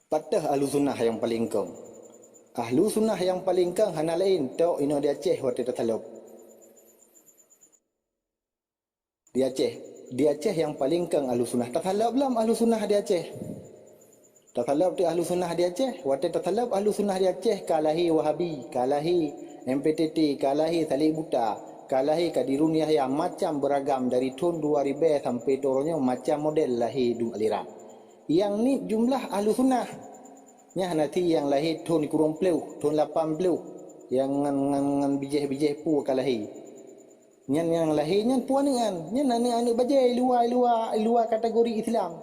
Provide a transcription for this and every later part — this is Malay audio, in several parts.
patah ahlu sunnah yang paling kong. Ahlu sunnah yang paling kong hana lain tok ino di Aceh waktu tatalub. Di Aceh yang paling kong ahlu sunnah. Tatalub belum ahlu sunnah di Aceh. Tatalub tu ahlu sunnah di Aceh. Waktu tatalub ahlu sunnah di Aceh kalahi Wahabi, kalahi MPTT, kalahi Salih Buta, kalahi Kadirun Yahya, macam beragam dari tahun 2000 sampai turunnya macam model lahir du aliran. Yang ni jumlah ahlu sunnah. Nya nanti yang lahir tahun kurung peleu, tahun 80 yang ngan bijih-bijih pu kalahi. Yang lahirnya puan dengan nya anak bajai luar kategori Islam.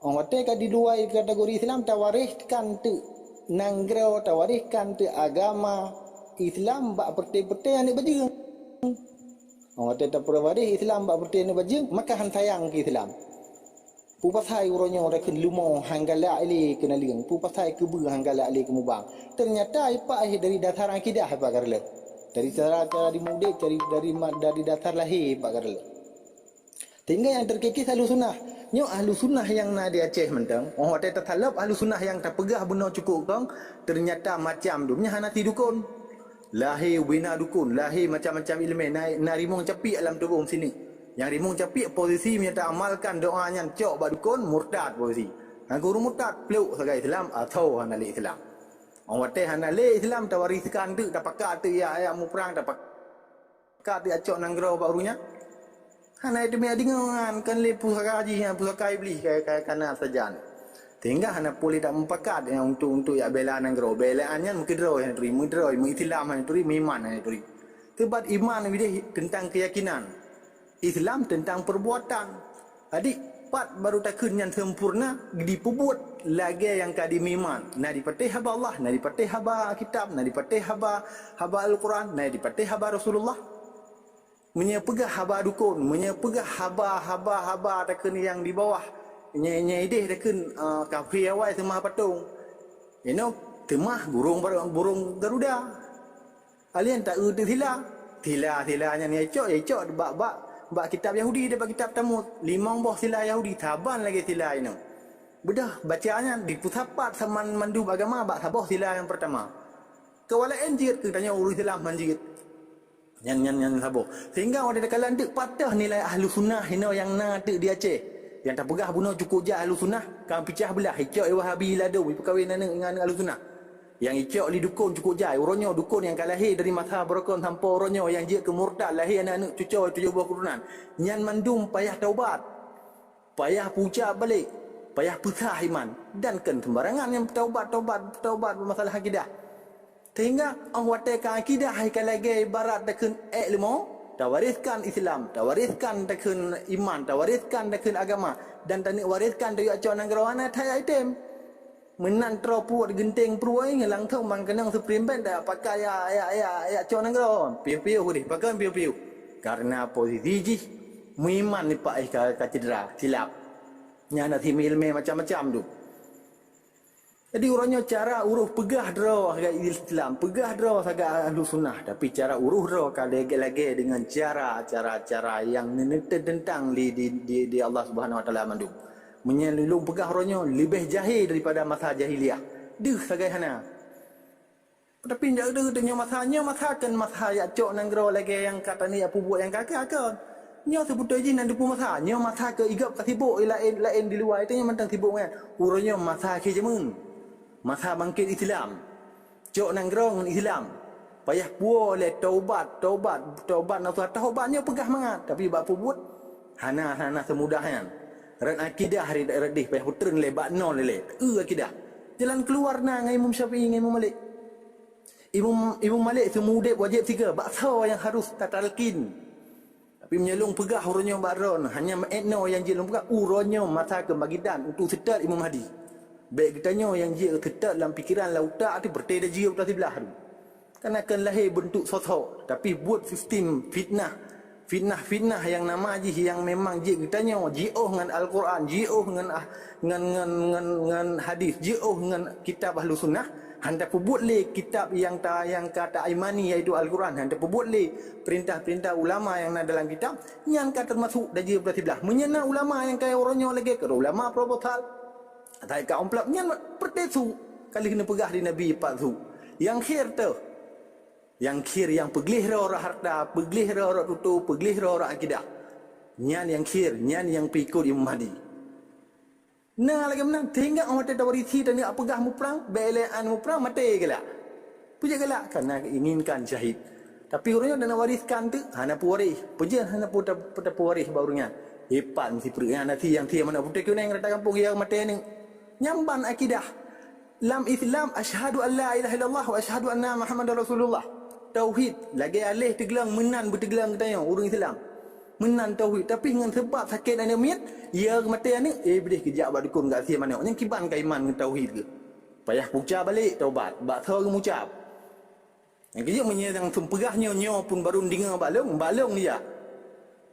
Orang kata di luar kategori Islam tawariskan tu nanggro, tawariskan tu agama Islam bak perte-perte anak bajing. Orang kata tak perwaris Islam bak perte anak bajing, maka han sayang ke Islam. Pu pasai uronya ora ken lumo hanggala ali kena liang. Pu pasai ke ber hanggala ali ke mubang. Ternyata ipa dari dasar akidah apa karle. Dari cara dimudik dari dasar lahir pak karle. Tinggal yang terkikis ahlu sunnah. Nyo ahlu sunnah yang na di Aceh mentang. Orang kata tertalap ahlu sunnah yang tak pegah benar cukup kong. Ternyata macam tu. Nya hanati dukun. Lahir bina dukun. Lahir macam-macam ilmu. Na rimung capi alam tubuh sini. Yang rimung capi posisi menyata amalkan doanya cok bak dukun murtad posisi. Han guru murtad peluk sebagai Islam atau hanali Islam. Orang kata hanali Islam tawariskan tu dapat tu ya mu perang dapat tu acok nanggro bak urunya. Hana demi adingan kan le pusaka haji yang pusaka iblis kayak kana saja. Tinggal hana boleh tak mempakat yang untuk ya bela nanggro. Belaannya mungkin draw yang terima draw Islam yang terima iman yang terima. Sebab iman ini tentang keyakinan. Islam tentang perbuatan. Adik pat baru takun yang sempurna diperbuat lagi yang kadi iman. Nah dipatih haba Allah, nah dipatih haba kitab, nah dipatih haba Al-Quran, nah dipatih haba Rasulullah. Menyepegah haba dukun, menyepegah haba takun yang di bawah. Nyai takun kafir awal semah patung. You know, temah burung Garuda. Alien tak udah Tilanya ni ecok bak kitab Yahudi dia bak kitab Talmud. 5 buah sila Yahudi taban lagi sila ini. Bedah bacaannya di pusapat saman mandu agama bak sabah sila yang pertama. Kewala enjir ke tanya urus Islam manjir. Yang sabah. Sehingga orang dekalan dek patah nilai ahlu sunnah hino yang na dek di Aceh. Yang tak pegah bunuh cukup je ahlu sunnah. Kan pecah belah. Icok Wahabi lado. Perkahwin dengan ahlu sunnah. Yang icok li dukun cukup jai. Uronyo dukun yang kalahir dari mazhab berkon sampai uronyo yang dia ke murtad lahir anak-anak cucu 7 buah keturunan. Nyan mandum payah taubat. Payah puja balik. Payah pesah iman. Dan kan sembarangan yang taubat masalah akidah. Sehingga orang watakan akidah haikan lagi ibarat dakun ilmu, tawariskan Islam, tawariskan dakun iman, tawariskan dakun agama dan tanik wariskan dari acuan anggaran thai item. Menan tropu genting pruai ngelang tu man kenang supreme band dah pakai ya acuan anggaran. Piu-piu ni, pakai piu-piu. Karena posisi ji muiman ni pak ka cedera silap. Nya nanti ilmu macam-macam tu. Jadi orangnya cara uruh pegah draw agak Islam, pegah draw agak ahlu sunnah. Tapi cara uruh draw lagi dengan cara yang tentang di Allah Subhanahu Wa Taala mandu. Menyelulung pegah orangnya lebih jahil daripada masa jahiliah. Deh sagai hana. Tapi tidak ada tanya masanya masa ya cok nanggro lagi yang kata ni apa buat yang kakak kan. Nya sebut aja nanti pun masanya masa ke igap kasibuk lain di luar itu yang mentang sibuk kan. Orangnya masa ke jemun. Masa bangkit Islam. Cok nangrong dengan Islam. Payah boleh taubat nafsu taubatnya pegah mangat. Tapi bapa buat hana semudahnya. Ran akidah hari redih payah putern lebak nol lele. Akidah. Jalan keluar na ngai Imam Syafi'i ngai Imam Malik. Imam Malik semudip wajib 3 baksa yang harus tatalkin. Tapi menyelung pegah urunnya baron hanya etno yang jelung pegah urunnya masa ke bagidan untuk setat Imam Hadi. Baik ditanya yang dia ketat dalam fikiran lautak tu berteda jiwa belah sebelah tu. Kan akan lahir bentuk sosok. Tapi buat sistem fitnah yang nama je yang memang dia ditanya ji'oh dengan Al-Quran, ji'oh dengan hadis, ji'oh dengan kitab Ahlu Sunnah. Handa perbuat le kitab yang kata imani iaitu Al-Quran. Handa perbuat le perintah-perintah ulama yang ada dalam kitab. Yang kata termasuk dah jiwa belah sebelah. Menyena ulama yang kaya orangnya lagi. Kalau ulama proposal. Tak kaum pelaknya Wate su kali kena pegah di Nabi pak su. Yang khair tu. Yang khair yang peglih orang harta, peglih orang tutu, peglih orang akidah. Nyan yang khair, nyan yang pikul Imam Mahdi. Nah lagi menang tinggal orang tak warisi dan dia pegah mu perang, belean mu perang mati gelak. Puja gelak karena inginkan syahid. Tapi orangnya nak wariskan tu, hana puwaris. Puja hana puta puwaris barunya. Hebat mesti pergi nanti yang dia mana putih kuning rata kampung yang mati ni. Nyamban akidah. Lam Islam asyhadu an la ilaha illallah wa asyhadu anna Muhammadar Rasulullah. Tauhid lagi alih tegelang menan bertegelang katanya orang Islam. Menan tauhid tapi dengan sebab sakit dan miat ya mati ni boleh kejap bak dukun kat sia mana. Yang kiban ke iman dengan tauhid ke. Payah puca balik taubat. Bak thau mengucap. Yang kejap menyerang sempegahnya nyo pun baru dengar balong dia.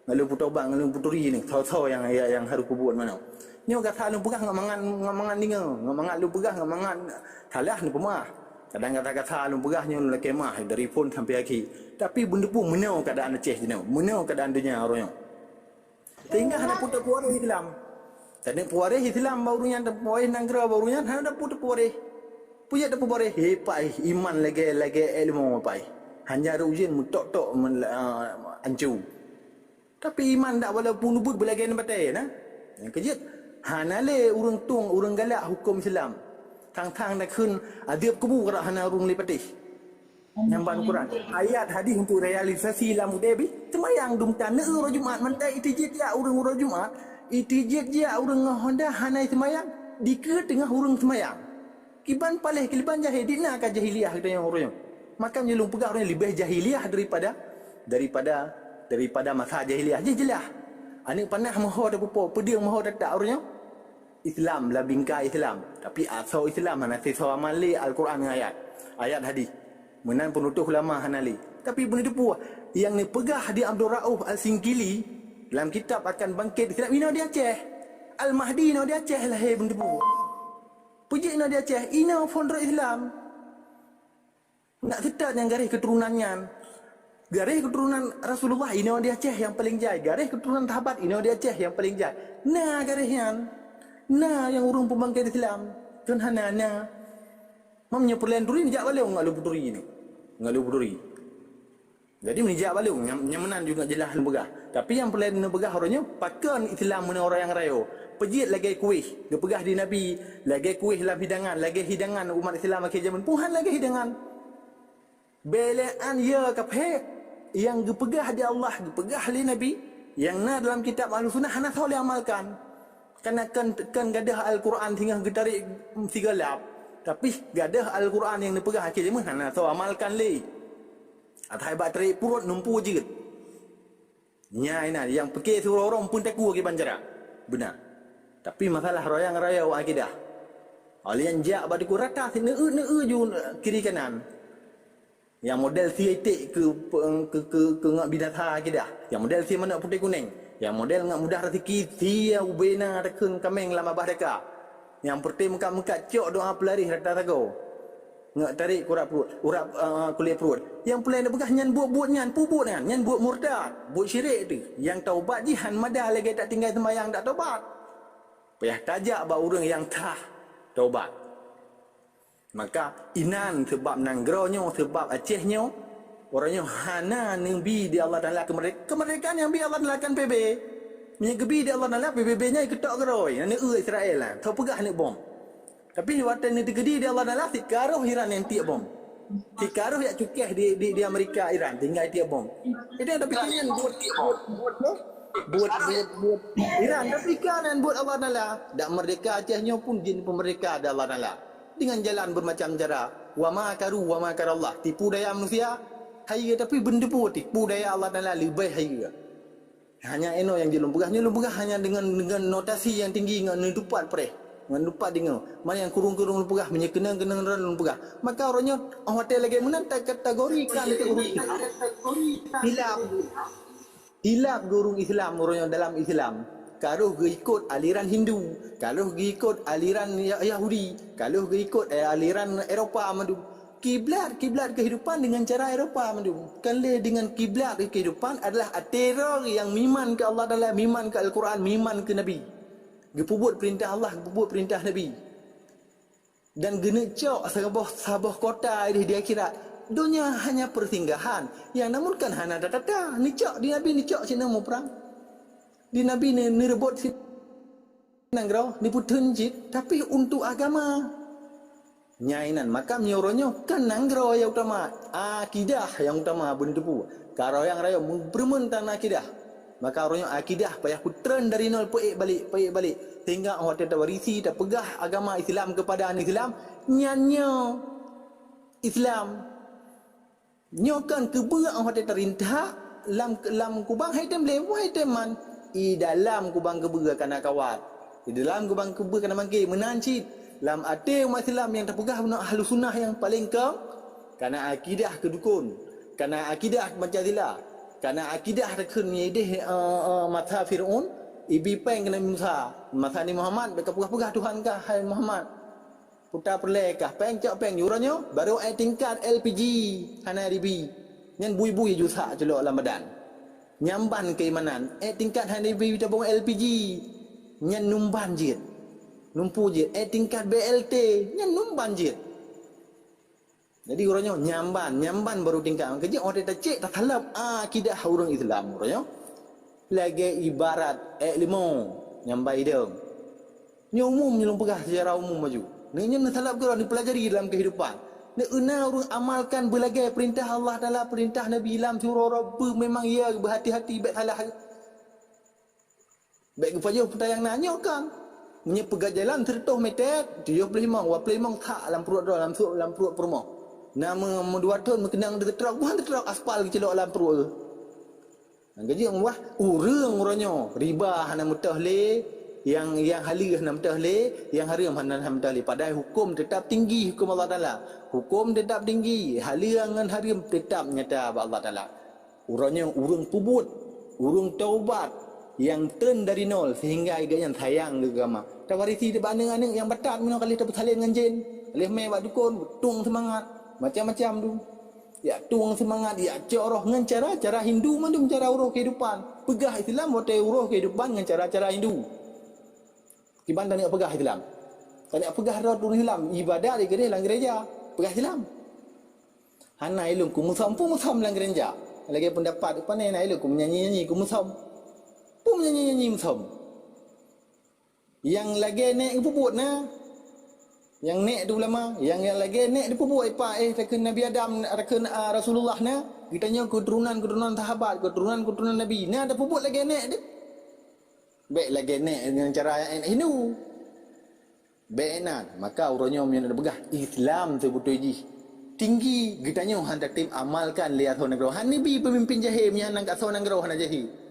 Lalu putobang lalu puturi ni thau yang harus kubuat mana. Nyo kata lu pegah ngamangan dengar, ngamangan lu pegah ngamangan salah ni pemah. Kadang kata lu pegah nyo lu kemah dari pun sampai akhir. Tapi benda pun menau keadaan Aceh jenau. Menau keadaan dunia orangnya. Sehingga hana putar puarih Islam. Tadi puarih Islam barunya ada puarih nanggra barunya hana putar puarih. Punya ada puarih hepai iman lagi ilmu apa. Hanya ada ujian mutok-tok ancu. Tapi iman tak walaupun nubut belagi nak batai nah. Yang kejut hana le urang tung urang galak hukum Islam. Tang-tang dah kun adib kubu kerak hana urang lipatih. Nyamban Quran. Ayat hadis untuk realisasi Islam debi semayang dum tan neu Jumaat mantai itijit ya urang Jumaat. Itijit ya urang Honda hana semayang di ke tengah urang semayang. Kiban palih keliban jahil dina ka jahiliah katanya urang. Maka nyelung pegak orang lebih jahiliah daripada masa jahiliah je jelah. Anik panah mahu ada apa pedang mahu ada tak orangnya Islam lah bingkai Islam tapi asal Islam hana sisa amali Al-Quran ayat hadis menan penutup ulama hanali tapi benda tu yang ni pegah di Abdul Rauf Al-Singkili dalam kitab akan bangkit Islam ina dia Aceh Al-Mahdi ina dia Aceh lah benda tu puji ina dia Aceh ina founder Islam nak ketat yang garis keturunannya. Garis keturunan Rasulullah ini dia Aceh yang paling jai. Garis keturunan sahabat ini dia Aceh yang paling jai. Nah garisnya. Nah yang urung pembangkit Islam. Kan hana. Mamnya perlahan duri ni jak balik ngak lu puturi ni. Ngak lu puturi. Jadi menijak balik nyamanan juga jelas lembaga. Tapi yang perlahan lembaga orangnya pakan Islam mana orang yang rayo. Pejit lagi kuih. Dia pegah di Nabi. Lagi kuih dalam hidangan. Lagi hidangan umat Islam akhir zaman. Puhan lagi hidangan. Belean ya kapek. Yang gepegah di Allah, gepegah di Nabi, yang na dalam kitab Al-Sunnah hana boleh amalkan. Karena kan gadah Al-Quran tinggal getarik tiga lap. Tapi gadah Al-Quran yang dipegah akhir zaman hana tahu amalkan le. Atau hebat tarik perut numpu je. Nya ina yang fikir suruh orang pun takut ke banjara. Benar. Tapi masalah raya akidah. Alian jak badi ku rata neu ju kiri kanan. Yang model si itik ke ngak binatang kita. Yang model si mana putih kuning. Yang model ngak mudah rezeki sia ubena rekun kameng lama bahdaka. Yang pertim muka cok doa pelari rata tago. Ngak tarik urap kulit perut. Yang pelai nak begah nyan buat nyan pubut nyan buat murtad, buat syirik tu. Yang taubat jihan madah lagi tak tinggal sembahyang tak taubat. Payah tajak ba orang yang tah taubat. Maka inan sebab nanggronyo sebab Acehnya orangnya hana nabi di Allah Taala kemerdekaan yang bi Allah Taala kan PB nya gebi di Allah Taala PBB-nya ketok geroi ne Israel lah tau pegah ni bom tapi watan ni digedi di Allah Taala tikaruh Iran yang tiap bom tikaruh ya cukeh di Amerika Iran tinggal tiap bom itu ada pikiran buat Iran tapi kanan buat Allah Taala dak merdeka Acehnya pun jin pemerdeka ada Allah Taala dengan jalan bermacam cara wa ma karallah tipu daya manusia hai tapi benda pun tipu daya Allah Taala lebih hai hanya eno yang dilumpugahnya hanya dengan notasi yang tinggi dengan nutupat pre dengan lupa dengar mana yang kurung-kurung lumpugah menyekena lumpugah maka orangnya hotel lagi mana kategorikan hilap gurung Islam orangnya dalam Islam. Kalau ikut aliran Hindu, kalau ikut aliran Yahudi, kalau ikut aliran Eropah madu. Kiblat kehidupan dengan cara Eropah madu. Kalau dengan kiblat kehidupan adalah teror yang miman ke Allah Taala, miman ke Al-Quran, miman ke Nabi. Gepubut perintah Allah, gepubut perintah Nabi. dan gena cok sabah kota di akhirat. Dunia hanya persinggahan. Yang namun kan hana data ni cok di Nabi ni cok sini mau perang. Di Nabi ni rebut si nangrau ni putun jit tapi untuk agama. Nyainan maka menyoronyo kan nangrau yang utama, akidah yang utama bentupu. Kalau yang raya bermentan akidah. Maka orangnya akidah payah putran dari nol peik balik sehingga orang tak warisi tak pegah agama Islam kepada Islam nyanyo Islam nyokan keberak orang tak terintah lam kubang haitem lewa haiteman i dalam kubang keberak kana kawat di dalam kubang keberak kana mangki menancit lam ate umat Islam yang terpegah benar ahlu sunnah yang paling kau kana akidah kedukun kana akidah Mu'tazilah kana akidah rekun yedeh mata Fir'aun ibi peng kena Musa masa ni Muhammad mereka pegah-pegah Tuhan kah hai Muhammad putar perlekah peng cak peng yuranyo baru ai tingkat LPG hana ribi nyan bui-bui jusa celok dalam badan nyamban keimanan tingkat hana ribi tabung LPG nyan numban jit numpu jit tingkat BLT nyan numban jit. Jadi orangnya nyamban baru tingkat kerja orang tak cek tak halap akidah orang Islam orangnya lagi ibarat limo nyambai dia ni umum ni pegah secara umum maju ni nya salap ke orang dipelajari dalam kehidupan ni una orang amalkan berbagai perintah Allah Taala perintah Nabi Ilham surah Rabb memang ya berhati-hati baik salah baik kepada kita yang nanya kan nya pegah jalan 100 meter 75 tak dalam perut dalam perut perumah nama 2 tahun mengenang dekat truk bukan truk aspal kecelok dalam perut tu. Gaji yang wah urang-urangnya riba hana mutahle yang halih hana mutahle yang haram hana mutahle padahal hukum tetap tinggi hukum Allah Taala. Hukum tetap tinggi, halih dengan haram tetap nyata Allah Taala. Urangnya urang pubut, urang taubat yang turn dari nol sehingga iganya sayang ke agama. Tawarisi di banding-banding yang batat mana kali tersalin dengan jin. Alih mai buat dukun, tung semangat macam-macam tu. Ya tuang semangat ya cara dengan cara Hindu mana cara urus kehidupan. Pegah Islam buat urus kehidupan dengan cara Hindu. Kiban tak nak pegah Islam. Tak nak pegah urus Islam, ibadat di dalam gereja, pegah Islam. Hana ilmu ku musam dalam gereja. Lagi pendapat apa ni nak ilmu ku menyanyi ku musam. Pun menyanyi musam. Yang lagi naik puput na yang nek tu ulama yang lagi nek dia buat apa rekun Nabi Adam rekun Rasulullah na kitanya keturunan sahabat keturunan Nabi na ada buat lagi nek dia baik lagi nek dengan cara Hindu benar maka urangnya yang ada begah Islam tu betul ji tinggi kitanya hantar tim amalkan lihat honang roh Nabi pemimpin jahil yang nang kat sonang roh na jahil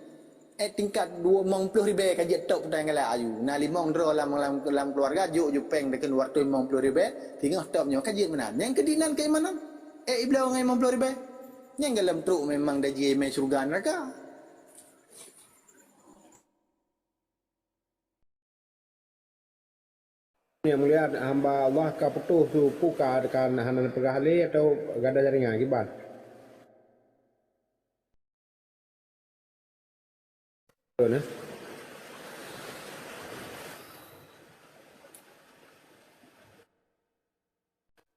tingkat 20,000 kaji tok petang kala ayu na 5 dro dalam keluarga juk peng dekan waktu 50,000 tinggal topnya kaji mana yang kedinan keimanan iblau ngai 50,000 yang dalam truk memang dah je mai surga neraka yang melihat hamba Allah ka putuh tu puka dekan hanan pegahli atau gada jaringan kiban na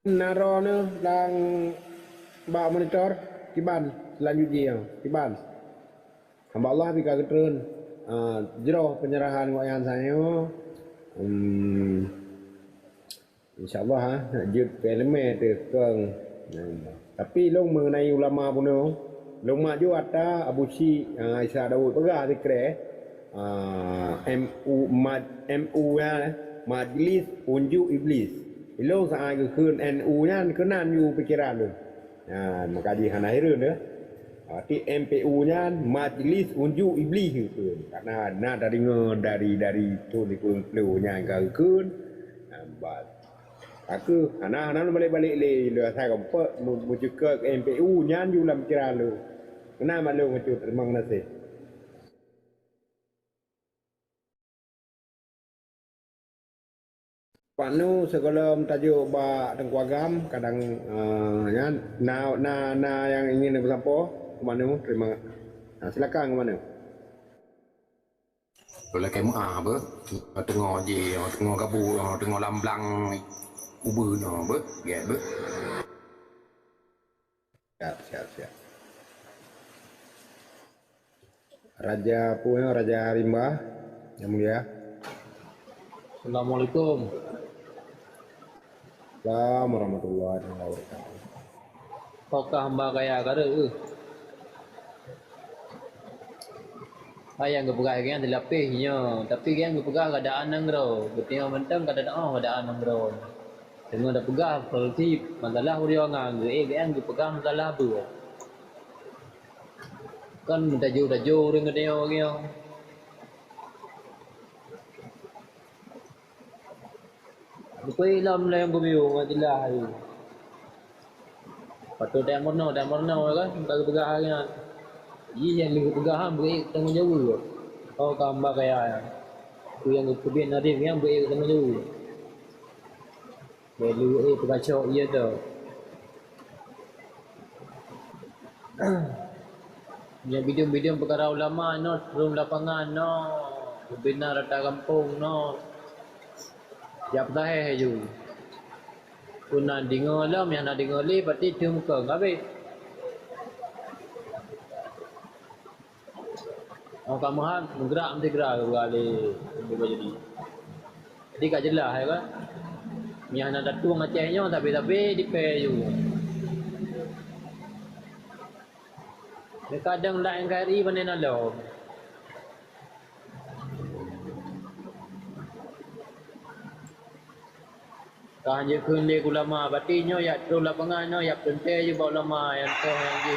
narone lang ba monitor kiban selanjutnya kiban hamba Allah bika ketrun jero penyerahan wayan saya insyaallah jut elemen tu keng tapi long mengenai ulama puno long maju ada Abu Shi Isa Daud pegah zikre MU ya Majlis Unjuk Iblis ilong saat ke kun NU nya kenanอยู่ pikiran tu maka di hana hirun dia ti MPU nya Majlis Unjuk Iblis tu karena dari tu di kun nya ke kun bat aku hana balik le saya kompak muncul ke MPU nyaอยู่ dalam pikiran lu kenapa lu muncul memang nasi Panu sebelum tajuk ba tengkuagam kadang ya na yang ingin bersampo ke mana terima silakan ke mana rồi là cái apa tengok je tengok gabu tengok lamblang Uber no ber, get ber. Siap. Raja Puyo, Raja Rimba, yang mulia. Assalamualaikum. Assalamualaikum warahmatullahi wabarakatuh. Apakah hamba kaya kada Ayang gepegah yang dilapihnya, tapi yang gepegah keadaan nang ro. Betina mentang kada keadaan nang ro. Tengah dah pegah solusi masalah uriang ang yang gepegah masalah tu. Kan minta jauh dengan dia orang. Lupa ilam lah yang berbiung matilah hari. Patut dah morno kan, tak pegah harinya. Iya yang lebih pegahan beri tanggung jawab. Kau gambar kaya. Tu yang kebian nadim yang beri tanggung jawab. Belu pegacok iya tu. Yang video perkara ulama no, turun lapangan no, benar rata kampung no. Siap dah ju. Pun nak dengar lah, yang nak dengar le, pasti cium ke, habis. Oh kamu han bergerak mesti gerak ke kali jadi. Jadi kat jelas ya kan. Yang nak datung Acehnya tapi di pay juga. Kadang lain kari panen ada. Kan je kun le ulama batinyo ya tu lapangan no ya pente je bawa ulama yang tu yang je.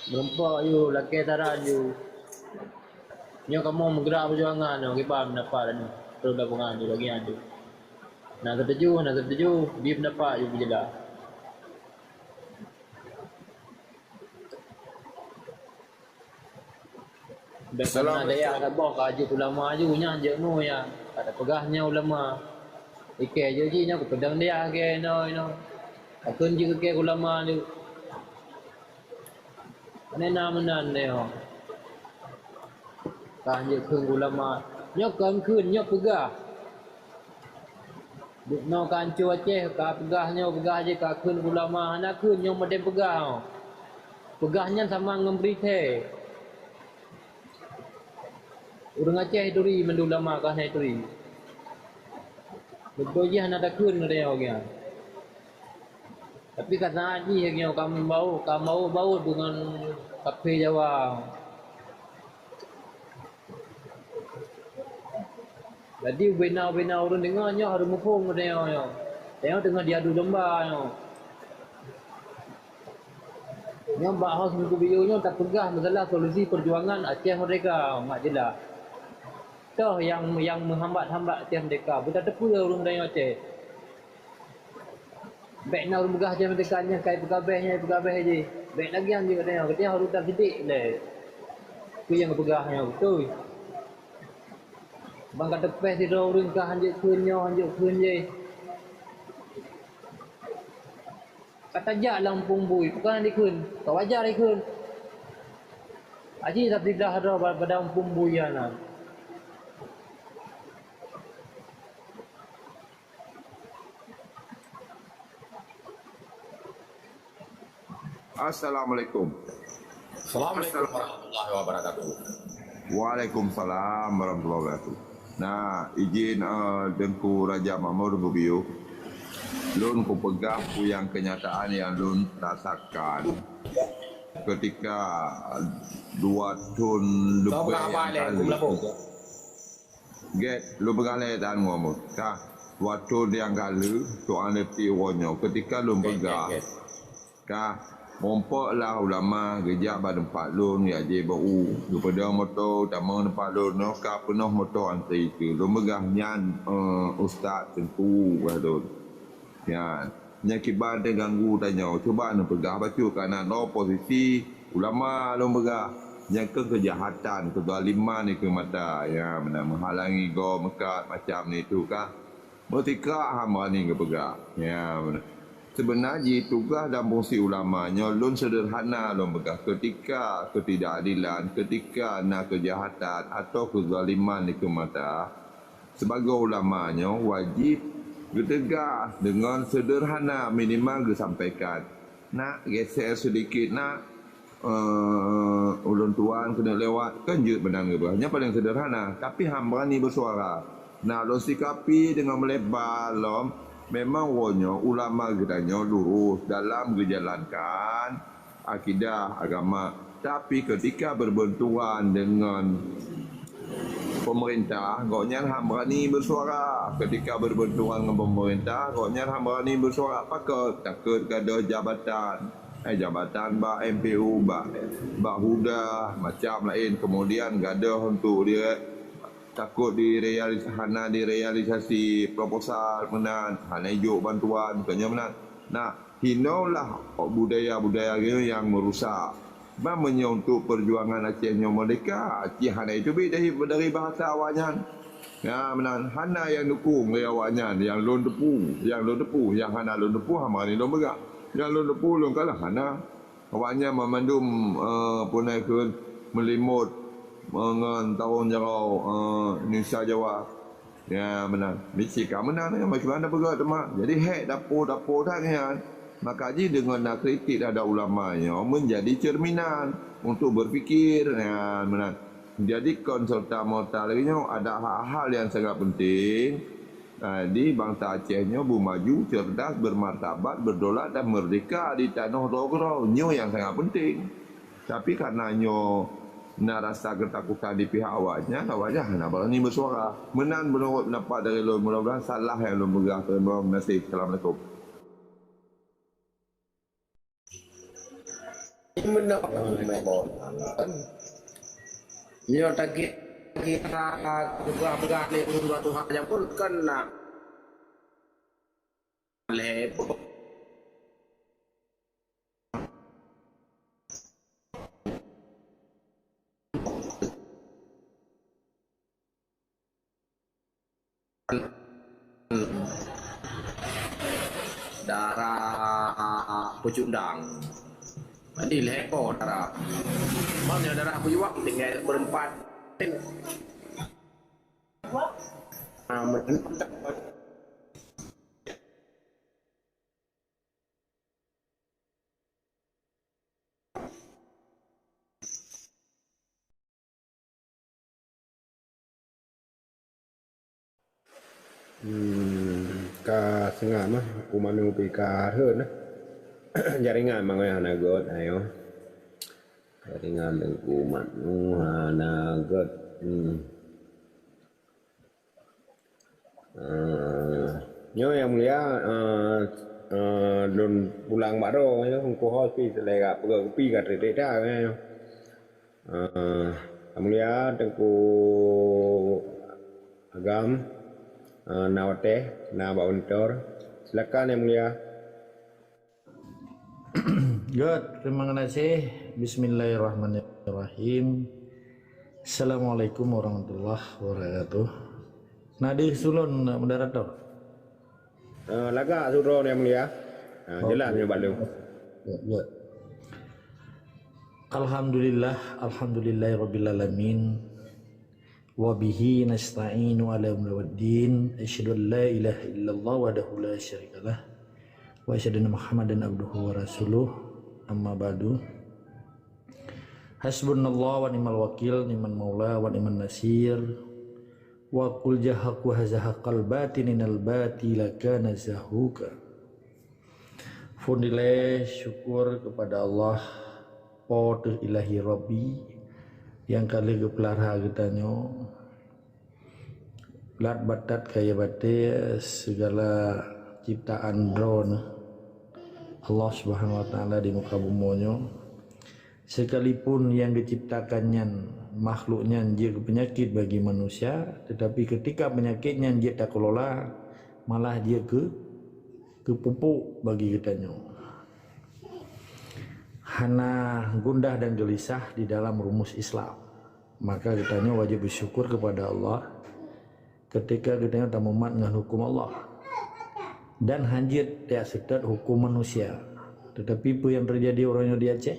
Berempat you, laki taran you. Nyo kamu menggerak perjuangan no, kita mendapat ni. Terus lapangan you lagi ada. Nak tertuju, dia pendapat you berjelas. Bersama daya ada bok aja ulama aja nya je no ya. Ada pegahnya ulama. Ike je nya ke pedang dia ke no. Akun je ke ulama ni. Nena menan ne ho. Kan je keung ulama. Nyok kan kun nyok pegah. Duk no kan Aceh ka pegahnya pegah je ka kun ulama nak kun nyok medem pegah. Pegahnya sama ngemberi teh. Urang Aceh duri mendu ulama ka nai duri. Betul je nak kun ne orang. Tapi kata haji yang kamu bau dengan kafe Jawa. Jadi bina orang dengarnya harus mufung dia. Tengok tengah dia adu domba yo. Yang bahas buku videonya tak pegah masalah solusi perjuangan Aceh mereka, mak jelas. Toh yang menghambat-hambat Aceh mereka, bukan tepu orang dari Aceh. Baik nak bergah je mentekannya kai pegabeh je. Baik lagi yang dia katanya, katanya harus tak sedek le. Tu yang pegahnya betul. Bang kata pes dia orang kah hanjuk kun je. Kata jak lampung bui, bukan dikun. Kau wajar dikun. Aji tak dah ada pada lampung bui ana. Assalamualaikum. Assalamualaikum warahmatullahi wabarakatuh. Waalaikumsalam warahmatullahi wabarakatuh. Nah, izin Dengku Raja Mahmud Bubiu. Lun ku pegang ku yang kenyataan yang lun rasakan ketika 2 tahun lebih yang kali. Get, lu bergalai dan ngomong. Kah, 2 tahun yang kali tuan lebih wonyo ketika lu pegang. Kah, Mompoklah ulama gejak pada tempat lun ya je bau daripada motor tamang tempat lun no ka penuh motor antri itu lu megah nyan ustaz Tengku bahdun ya nyakiban dia ganggu tanya cuba nak pegah baca kerana no posisi ulama lu megah yang kejahatan kezaliman ni ke mata ya mana menghalangi go mekat macam ni tu kah bertika hamba ni ke pegah ya mana. Sebenarnya tugas dan fungsi ulamanya lun sederhana lun begah ketika ketidakadilan, ketika nak kejahatan atau kezaliman di mata sebagai ulamanya wajib Getegah dengan sederhana minimal disampaikan. Nak geser sedikit nak ulun tuan kena lewat kan je benang ke hanya paling sederhana, tapi hamba ni bersuara. Nah, lo sikapi dengan melebar lom memang wonyo ulama gedanya lurus dalam menjalankan akidah agama, tapi ketika berbenturan dengan pemerintah, goknya hamba ni bersuara. Ketika berbenturan dengan pemerintah, goknya hamba ni bersuara. Apa takut ada jabatan, jabatan bak MPU, bak Huda, macam lain. Kemudian gadah untuk dia takut direalisasi proposal menan, hanya ijuk bantuan, bukannya menan. Nah, hinaulah budaya-budaya yang merusak. Namanya untuk perjuangan Acehnya merdeka, Aceh hana itu dari bahasa awaknya. Ya, menan hana yang dukung dari awaknya, yang lon depu, yang hana lon depu hama ni lon begak. Yang lon depu lon kalah hana. Awaknya memandum punai ke melimut dengan tahun jarau Indonesia Jawa. Ya, menan. Mesti ka menan macam mana begak temak. Jadi hek dapur-dapur dah ni. Maka ji dengan nak kritik ada ulamanya menjadi cerminan untuk berfikir. Ya, benar. Jadi konsulta-mota lagi ada hal-hal yang sangat penting di bangsa Acehnya maju, cerdas, bermartabat, berdaulat dan merdeka di tanah Rogro. Nyo yang sangat penting. Tapi karena nyo nak rasa ketakutan di pihak awaknya hanya berani bersuara. Menan menurut pendapat dari lo, mudah-mudahan salah yang lo pegang. Terima kasih. Assalamualaikum. Benar. Nyo takit kita pegang ni untuk Tuhan yang pun kena lepo. Darah pucuk dang. Jadi lepo darah. Maksudnya darah pucuk tinggal berempat. Ka sengah mah kumanu pi ka hơn á. Jaringan mangai hanagot ayo. Jaringan dengan kumanu hanagot. Nhớ yang mulia don pulang baru ya ko hospital selega pi ka trete ta ya. Yang mulia tengku agam Nawate, Nawa Untor. Silakan yang mulia. Good, terima kasih. Bismillahirrahmanirrahim. Assalamualaikum warahmatullahi wabarakatuh. Nadir Sulon moderator. Laga suruh yang mulia. Jelas punya balu. Good. Alhamdulillahirabbil alamin. Wa bihi nasta'inu ala umuri waddin. Asyhadu an la ilaha illallah wahdahu la syarikalah wa asyhadu anna Muhammadan abduhu wa rasuluh. Amma ba'du. Hasbunallahu wa ni'mal wakil, ni'man maula wa ni'man nasir. Wa qul jahaq wa hazahaqal batininal batila kana zahuka. Fundile syukur kepada Allah Poder ilahi Rabbi yang kali kepelarha getanyo lat batat kaya bate segala ciptaan drone Allah Subhanahu wa taala di muka bumonyo, sekalipun yang diciptakannya makhluknya dia penyakit bagi manusia, tetapi ketika penyakitnya dia tak kelola malah dia ke pupuk bagi getanyo. Hana gundah dan gelisah di dalam rumus Islam, maka kitanya wajib bersyukur kepada Allah ketika kitanya tak memat dengan hukum Allah dan hanjit tidak sedat hukum manusia. Tetapi apa yang terjadi orangnya di Aceh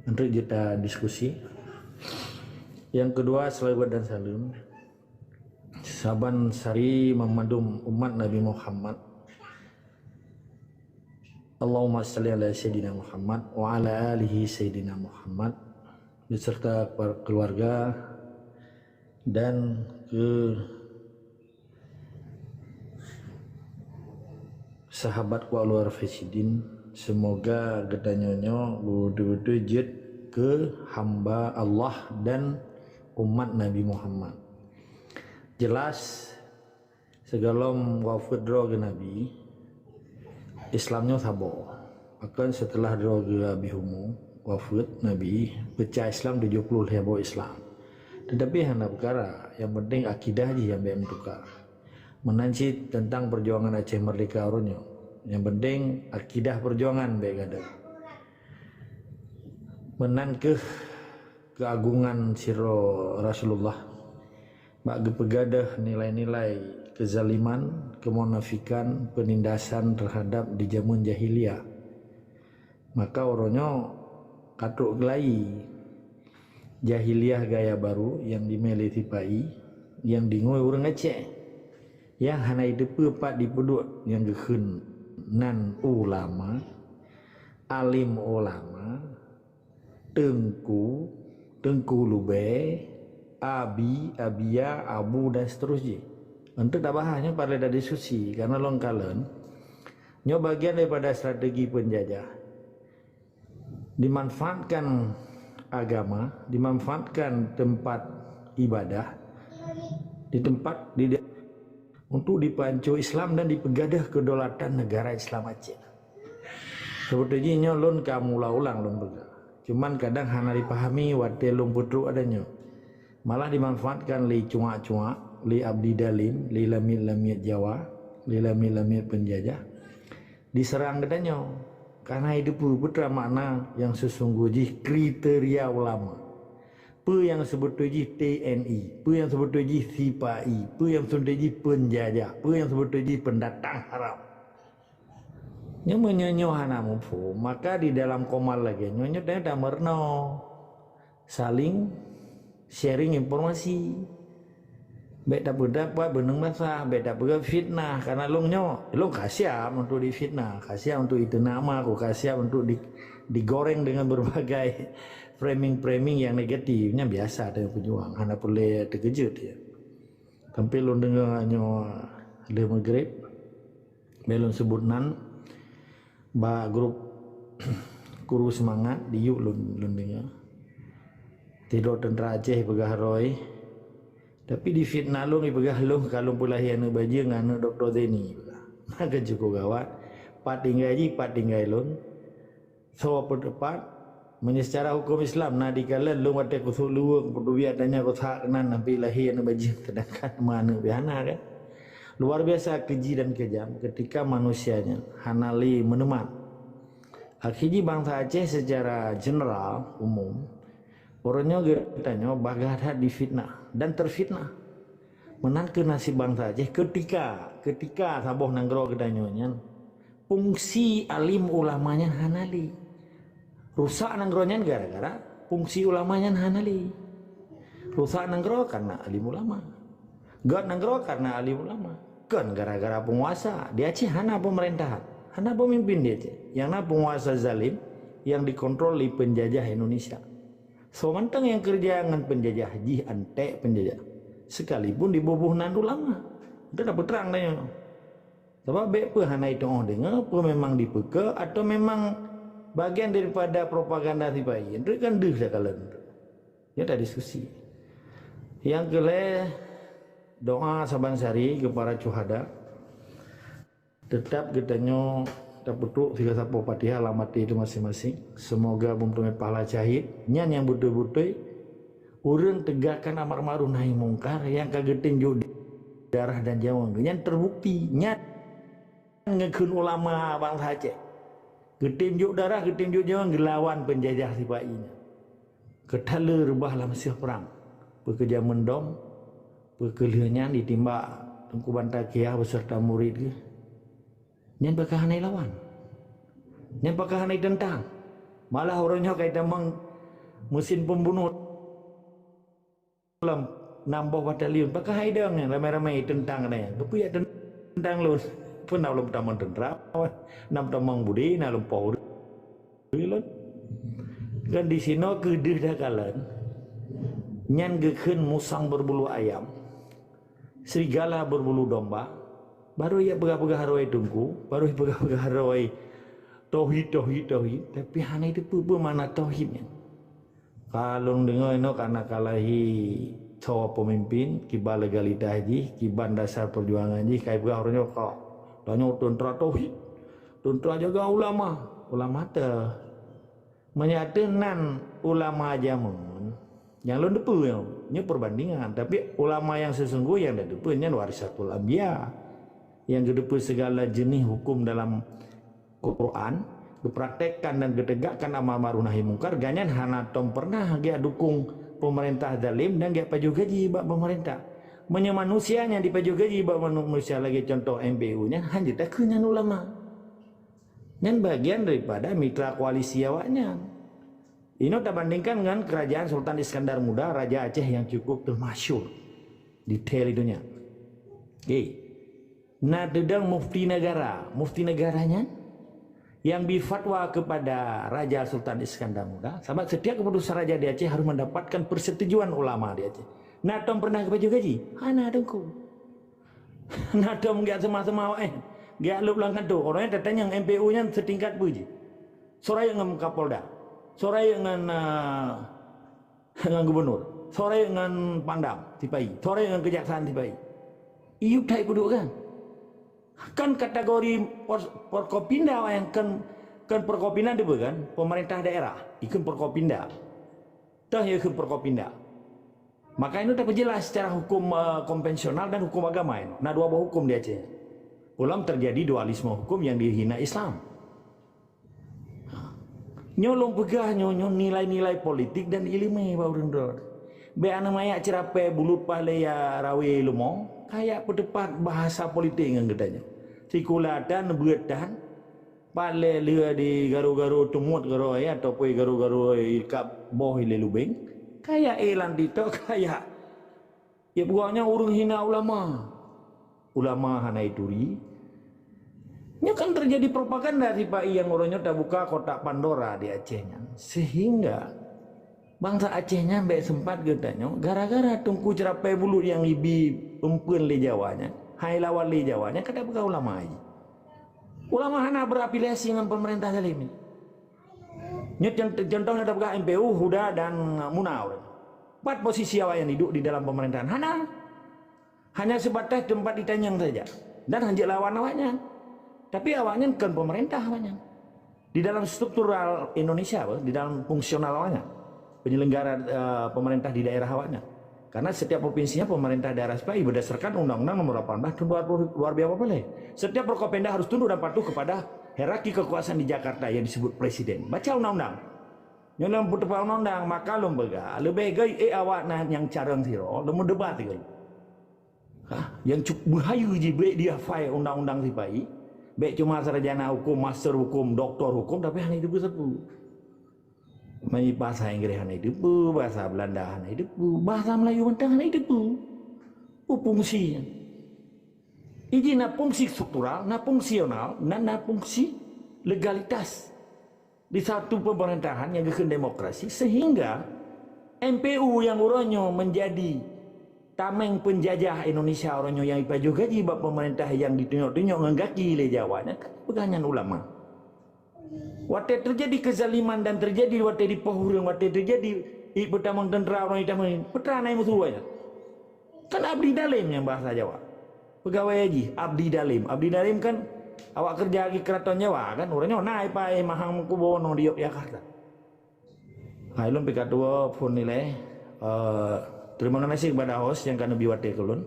nanti kita diskusi. Yang kedua, selawat dan salam saban sari memadum umat Nabi Muhammad. Allahumma salli ala Sayyidina Muhammad wa ala alihi Sayyidina Muhammad beserta keluarga dan ke sahabat wa luar fasidin. Semoga gedanyonyo betul-betul jet ke hamba Allah dan umat Nabi Muhammad. Jelas segalom wafud droga Nabi Islamnya sabo akan setelah droga bihumu wafud Nabi pecah Islam 70 hebo Islam. Tetapi hanya perkara yang penting akidah je yang mentukar. Menanci tentang perjuangan Aceh Merdeka orangnya. Yang penting akidah perjuangan baik ada. Menan keagungan siro Rasulullah. Bagi pegadah nilai-nilai kezaliman, kemunafikan, penindasan terhadap di zaman jahiliyah. Maka orangnya katuk gelai jahiliyah gaya baru yang dimeliti pai, yang dingoi orang Aceh, yang hana itu pepat dipeduk yang gehun nan ulama, alim ulama, tengku lube, abi, abia, abu dan seterusnya. Untuk tak bahasnya pada dah diskusi karena longkalan nyo bagian daripada strategi penjajah. Dimanfaatkan agama, dimanfaatkan tempat ibadah untuk dipancu Islam dan dipegadah kedaulatan negara Islam Aceh. Sebetulnya lon kamu ulang lon bega. Cuman kadang hana dipahami wate lon putruk adanya. Malah dimanfaatkan li cua-cua, li abdi dalim, li lamit Jawa, li lamit penjajah. Diserang katanya. Karena itu putra makna yang sesungguhnya kriteria ulama. Apa yang sebetulnya TNI, apa yang sebetulnya SIPAI, apa yang sebetulnya penjajah, apa yang sebetulnya pendatang haram. Nyo menyonyo hana mumpu, maka di dalam komal lagi nyonyo dah merno saling sharing informasi. Baik tak berdapat beneng masa, baik tak berdapat fitnah karena long kasihan untuk difitnah, kasihan untuk itu nama, aku kasihan untuk digoreng dengan berbagai framing yang negatifnya biasa ada pejuang, hanya boleh terkejut ya. Tapi long dengar le Maghrib, belum sebut nan, ba grup kuru semangat di yuk long dengar. Tidur tentera Aceh begaharoi. Tapi di fitnah long ibegah long kalau pula hiana baja ngana Dr. Zeni. Maka cukup gawat. Pat tinggal long. So perdepat secara hukum Islam nah dikala long ada kusuk luang perdubiat tanya kusak kenan sampai lahir hiana baja sedangkan mana biana kan. Luar biasa keji dan kejam ketika manusianya hanali menemat. Akhirnya bangsa Aceh secara general umum orangnya katanya bagahlah difitnah dan terfitnah. Menang ke nasib bangsa Aceh ketika saboh nanggro katanya fungsi alim ulamanya hanali. Rusak nanggronya gara-gara fungsi ulamanya hanali. Rusak nanggro karena alim ulama. God nanggro karena alim ulama. Kan gara-gara penguasa. Di Aceh hana pemerintahan, hana pemimpin di Aceh. Yang na penguasa zalim yang dikontrol di penjajah Indonesia. So mantang yang kerja dengan penjajah haji antek penjajah sekalipun dibubuh nan ulama itu dapat terang tanya sebab baik apa hana itu orang dengar apa memang dipeka atau memang bagian daripada propaganda SIPAI itu kan deh sekalian ya ada diskusi. Yang kelih doa saban sari kepada syuhada tetap kitanya tak betul tiga sapo Fatihah alamat itu masing-masing. Semoga mempunyai pahala syahid. Nyan yang betul-betul urang tegakkan amar ma'ruf nahi mungkar yang kagak tinjuk darah dan nyawa. Nyan terbukti nyan ngekun ulama bangsa Aceh. Getinjuk darah, getinjuk nyawa ngelawan penjajah SIPAI nya. Ketala rebahlah Mesir perang. Pekerja mendom, pekelihnya ditimbak Tengku Bantakiah beserta murid ke. Nyan bakal hanai lawan. Nyan bakal hanai tentang. Malah orangnya kaitan mesin pembunuh dalam nambah batalion pakai haidang yang ramai-ramai tentang ada yang kepuya tentang lu pun nak lom taman tentera nam tamang budi nak lom pau lun kan di sini kedeh dah kalan nyan gekun musang berbulu ayam serigala berbulu domba baru ya pegah-pegah haroi tungku baru pegah-pegah haroi tauhid tapi hana itu apa mana tauhidnya kalau dengar no karena kalahi cawa pemimpin kibar legalitas ji kibar dasar perjuangan ji kai pegah orangnya kau tanya tentera tauhid tentera jaga ulama teh menyatakan ulama jamun yang lo depu nya perbandingan tapi ulama yang sesungguhnya yang dah depu nya warisatul anbiya yang kedepu segala jenis hukum dalam Quran dipraktekkan dan ditegakkan amar ma'ruf nahi mungkar ganyan hana tom pernah dia dukung pemerintah zalim dan dia paju gaji bak pemerintah menye manusianya dipaju gaji bak manusia lagi contoh MPU nya hanya tak kenyan ulama dan bagian daripada mitra koalisi awaknya ini tak bandingkan dengan kerajaan Sultan Iskandar Muda Raja Aceh yang cukup termasyur detail itunya nah dedang mufti negaranya yang bifatwa kepada Raja Sultan Iskandar Muda sebab setiap keputusan Raja di Aceh harus mendapatkan persetujuan ulama di Aceh. Natom pernah ke baju gaji? Hana dengku. Natom gak sama-sama gak lu bilang tu. Orangnya datang yang MPU-nya setingkat puji. Soraya dengan Kapolda. Soraya dengan gubernur. Soraya dengan Pangdam Tipai. Soraya dengan Kejaksaan Tipai. Iup tak ikut kan? Kan kategori Porkopinda yang kan Porkopinda dia kan pemerintah daerah ikut Porkopinda dah ya ikut Porkopinda maka ini dapat jelas secara hukum konvensional dan hukum agama ini. Nah dua buah hukum di Aceh ulam terjadi dualisme hukum yang dihina Islam nyolong pegah nyolong nilai-nilai politik dan ilmu baurundor be anamaya cerape bulut pale ya rawe lumo kayak pendapat bahasa politik yang gedanya sikulatan bedan pale lia di garu-garu tumut garu ya atau poi garu-garu ikap boh ile lubeng kayak elan dito kayak ya bukannya urung hina ulama hana ituri nya kan terjadi propaganda si Pak yang orangnya tak buka kotak Pandora di Acehnya sehingga bangsa Acehnya baik sempat gedanya gara-gara tungku cerapai bulu yang ibi umpun le Jawanya hai lawan le Jawanya kata buka ulama aja ulama hana berafiliasi dengan pemerintah zalim ini contohnya ada buka MPU Huda dan Munau 4 posisi awak yang hidup di dalam pemerintahan hanya sebatas tempat ditanyang saja dan hanya lawan awaknya tapi awaknya kan pemerintah awaknya di dalam struktural Indonesia di dalam fungsional awaknya penyelenggara pemerintah di daerah awaknya karena setiap provinsinya pemerintah daerah sebagai berdasarkan Undang-Undang Nomor 18 tahun 2000 luar biasa boleh. Setiap Porkopinda harus tunduk dan patuh kepada hierarki kekuasaan di Jakarta yang disebut presiden. Baca undang-undang. Yang putus undang-undang maka lembaga lebih gay awak yang carang siro lemu debat gal. Yang cukup berhayu je baik dia file undang-undang sipai. Baik cuma sarjana hukum, master hukum, doktor hukum tapi hanya itu sepu. Mai bahasa Inggris hana hidup, bahasa Belanda hana hidup, bahasa Melayu mentang hana hidup. Fungsinya. Ini na fungsi struktural, na fungsional, na fungsi legalitas di satu pemerintahan yang gekun demokrasi sehingga MPU yang orangnya menjadi tameng penjajah Indonesia orangnya yang ipaju gaji bab pemerintah yang ditunjuk-tunjuk ngagaki le Jawanya kan pegangan ulama. Waktu terjadi kezaliman dan terjadi waktu di Pohurung, waktu terjadi pertamang tentera orang hitam ini, putra naik musuhnya. Kan abdi dalim yang bahasa Jawa. Pegawai haji, abdi dalim. Abdi dalim kan awak kerja di keraton Jawa kan, orangnya naik pai mahang kubono di Yogyakarta. Hai lom pika tua pun nilai. Terima kasih kepada host yang kena biwate kulun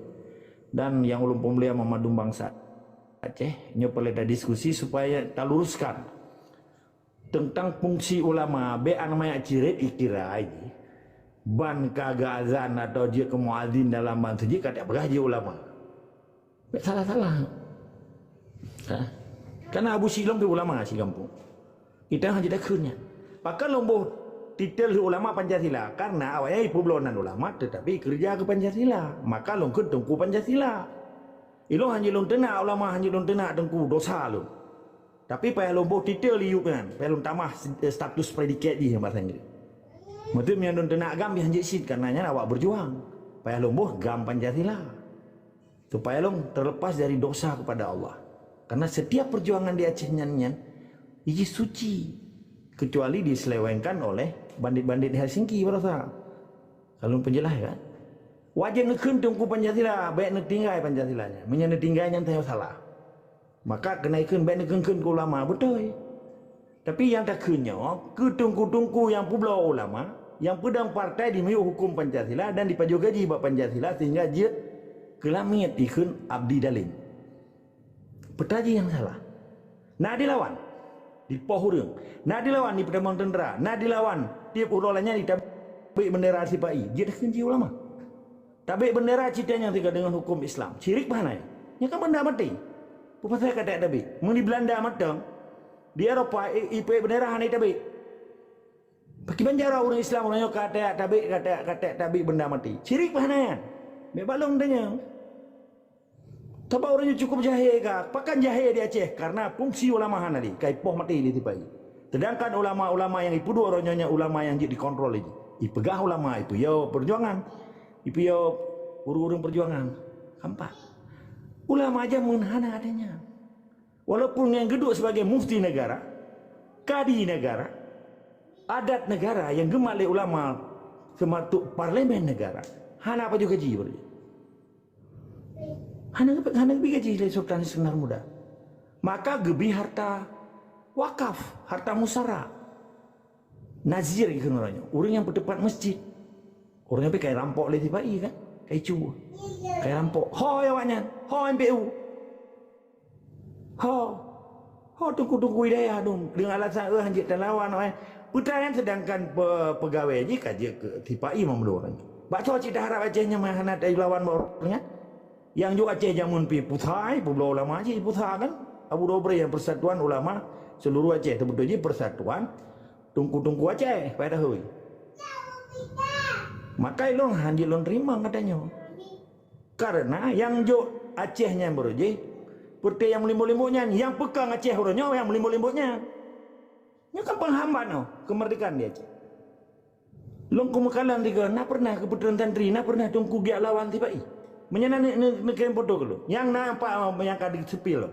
dan yang ulun pembelian memadum bangsa Aceh nyopeleda diskusi supaya taluruskan tentang fungsi ulama be namanya cirit ikira aja ban kagazan atau dia kemuadzin dalam bantu jika tak berhaji ulama salah-salah karena Abu Silom ke ulama si kampung kita hanya dah kernya maka lombo titel ulama Pancasila karena awalnya peblonan ulama tetapi kerja ke Pancasila. Maka long kun tengku Pancasila. Ilo hanya long tenak ulama hanya long tenak tengku dosa lo. Tapi payah long boh titel liu kan. Payah long tamah status predikat di bahasa Inggris. Maksud yang long tenak gam yang jiksit karenanya awak berjuang. Payah long boh gam Pancasila. Supaya long terlepas dari dosa kepada Allah. Karena setiap perjuangan di Aceh nyanyian ini suci. Kecuali diselewengkan oleh bandit-bandit di Helsinki berasa. Kalau penjelas kan. Wajib ngekun tungku Pancasila, baik ngetinggai Pancasilanya. Menyana tinggainya yang salah. Maka kena ikun baik ngekun ke ulama betul. Tapi yang tak kenyo, ke tungku-tungku yang pulau ulama, yang pedang partai dimiyuk hukum Pancasila dan dipaju gaji buat Pancasila sehingga dia kelamit ikun abdi dalim. Petaji yang salah. Nak dilawan. Di pohurung. Nak dilawan di pedang tentera. Nak dilawan tiap urolannya di tabik bendera sipai. Dia dah kunci ulama. Tabik bendera citanya tiga dengan hukum Islam. Syirik mana ya? Ini kan benda mati. Apa saya kata tabik? Meng di Belanda matang. Di Eropah IP bendera hanai tabik. Bagi banjara orang Islam orangnya kata tabik benda mati. Syirik mana ya? Bebalong tanya. Tapi orangnya cukup jahil kah? Pakan jahil di Aceh karena fungsi ulama hanali kai poh mati di tipai. Sedangkan ulama-ulama yang ipu dua orangnya ulama yang dikontrol ini. Ipegah ulama ipu yo perjuangan. Ipu yo urung-urung perjuangan. Kampak. Ulama aja menghana adanya. Walaupun yang geduk sebagai mufti negara, kadi negara, adat negara yang gemak oleh ulama sematuk parlemen negara. Hana apa juga jiwa. Hana lebih gaji dari Sultan Iskandar Muda. Maka gebi harta wakaf, harta musara. Nazir ikan orangnya. Orang yang berdepan masjid. Orangnya pergi kayak rampok oleh tiba-tiba kan. Kayak cuba. Kayak rampok. Ho awaknya. Ho MPU. Ho tunggu-tunggu hidayah dong. Dengan alasan hanjit dan lawan. Putaran sedangkan pegawai je kaji ke tiba-tiba memeluk orang. Baca cita harap Acehnya mahanat dari lawan orangnya. Yang juga Aceh jamun pi puthai, pulau ulama Aceh puthai kan. Abu Dobre yang persatuan ulama seluruh Aceh terbentuk je persatuan tungku-tungku Aceh pada hui. Maka ilon hanji lon terima katanya. Karena yang jo Acehnya beroje seperti yang melimbo-limbonya, yang pegang Aceh orangnya yang melimbo-limbonya. Ini kan penghambat no kemerdekaan di Aceh. Long kumakalan tiga, nak pernah keputusan tantri, nak pernah tungku giat lawan tiba-tiba. Menyana negara bodoh ke lu. Yang nampak yang kadi sepil.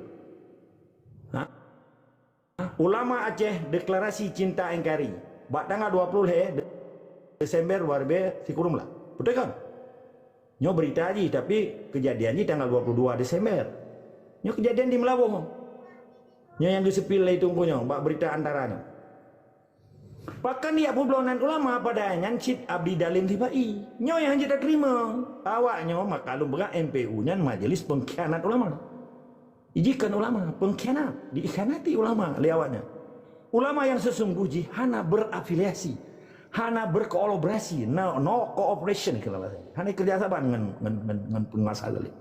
Ulama Aceh deklarasi cinta NKRI. Bak tanggal 20 Desember warbe sikurum lah. Betul kan? Nyo berita aja tapi kejadian ni tanggal 22 Desember. Nyo kejadian di Melawong. Nyo yang disepil lah itu punya, bak berita antaranya. Bahkan dia peblonan ulama pada nyancit abdi dalim tiba-i. Nyo yang hanya tak terima. Awaknya maka lu berak MPU-nya majelis pengkhianat ulama. Ijikan ulama pengkhianat, diikhianati ulama lewatnya. Ulama yang sesungguhnya hana berafiliasi, hana berkolaborasi, no cooperation kalau bahasa. Hana kerjasama dengan penguasa lain.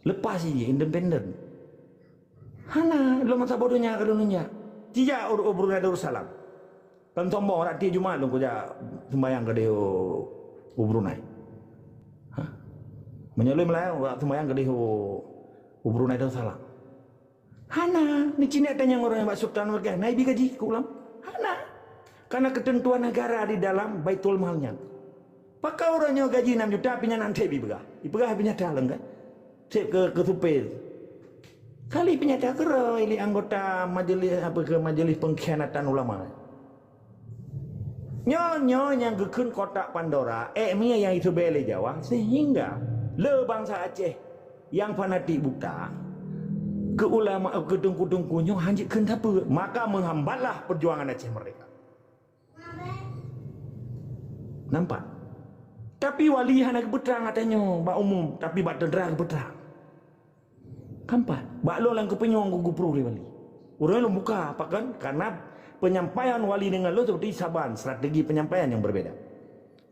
Lepas ini independen. Hana lu masa bodohnya kalau nunya. Tidak urus Darussalam. Kan sombong orang ti Jumat lu kerja sembahyang ke dia Brunei. Menyelui Melayu sembahyang ke dia Brunei Darussalam. Hana, ni Cina tanya orang yang masuk tanah mereka, naik gaji ke ulam. Hana, karena ketentuan negara di dalam Baitul Malnya. Pakai orangnya gaji 6 juta, pinya nanti dibegah. Dibegah pinya dalam kan? Cek ke supir. Kali pinya tak kera, ini anggota majelis pengkhianatan ulama. Nyo yang gekun kotak Pandora, Mia yang itu beli Jawa, sehingga le bangsa Aceh yang fanatik buta ke ulama ke tungku-tungkunya hanjit kenapa, maka menghambatlah perjuangan Aceh mereka. Nampak? Tapi wali hana kebetrang katanya, bak umum, tapi bak tendera kebetrang. Kampat? Bak lo lang kepenyong gugupru wali. Orang lo buka apa kan? Karena penyampaian wali dengan lo seperti saban, strategi penyampaian yang berbeda.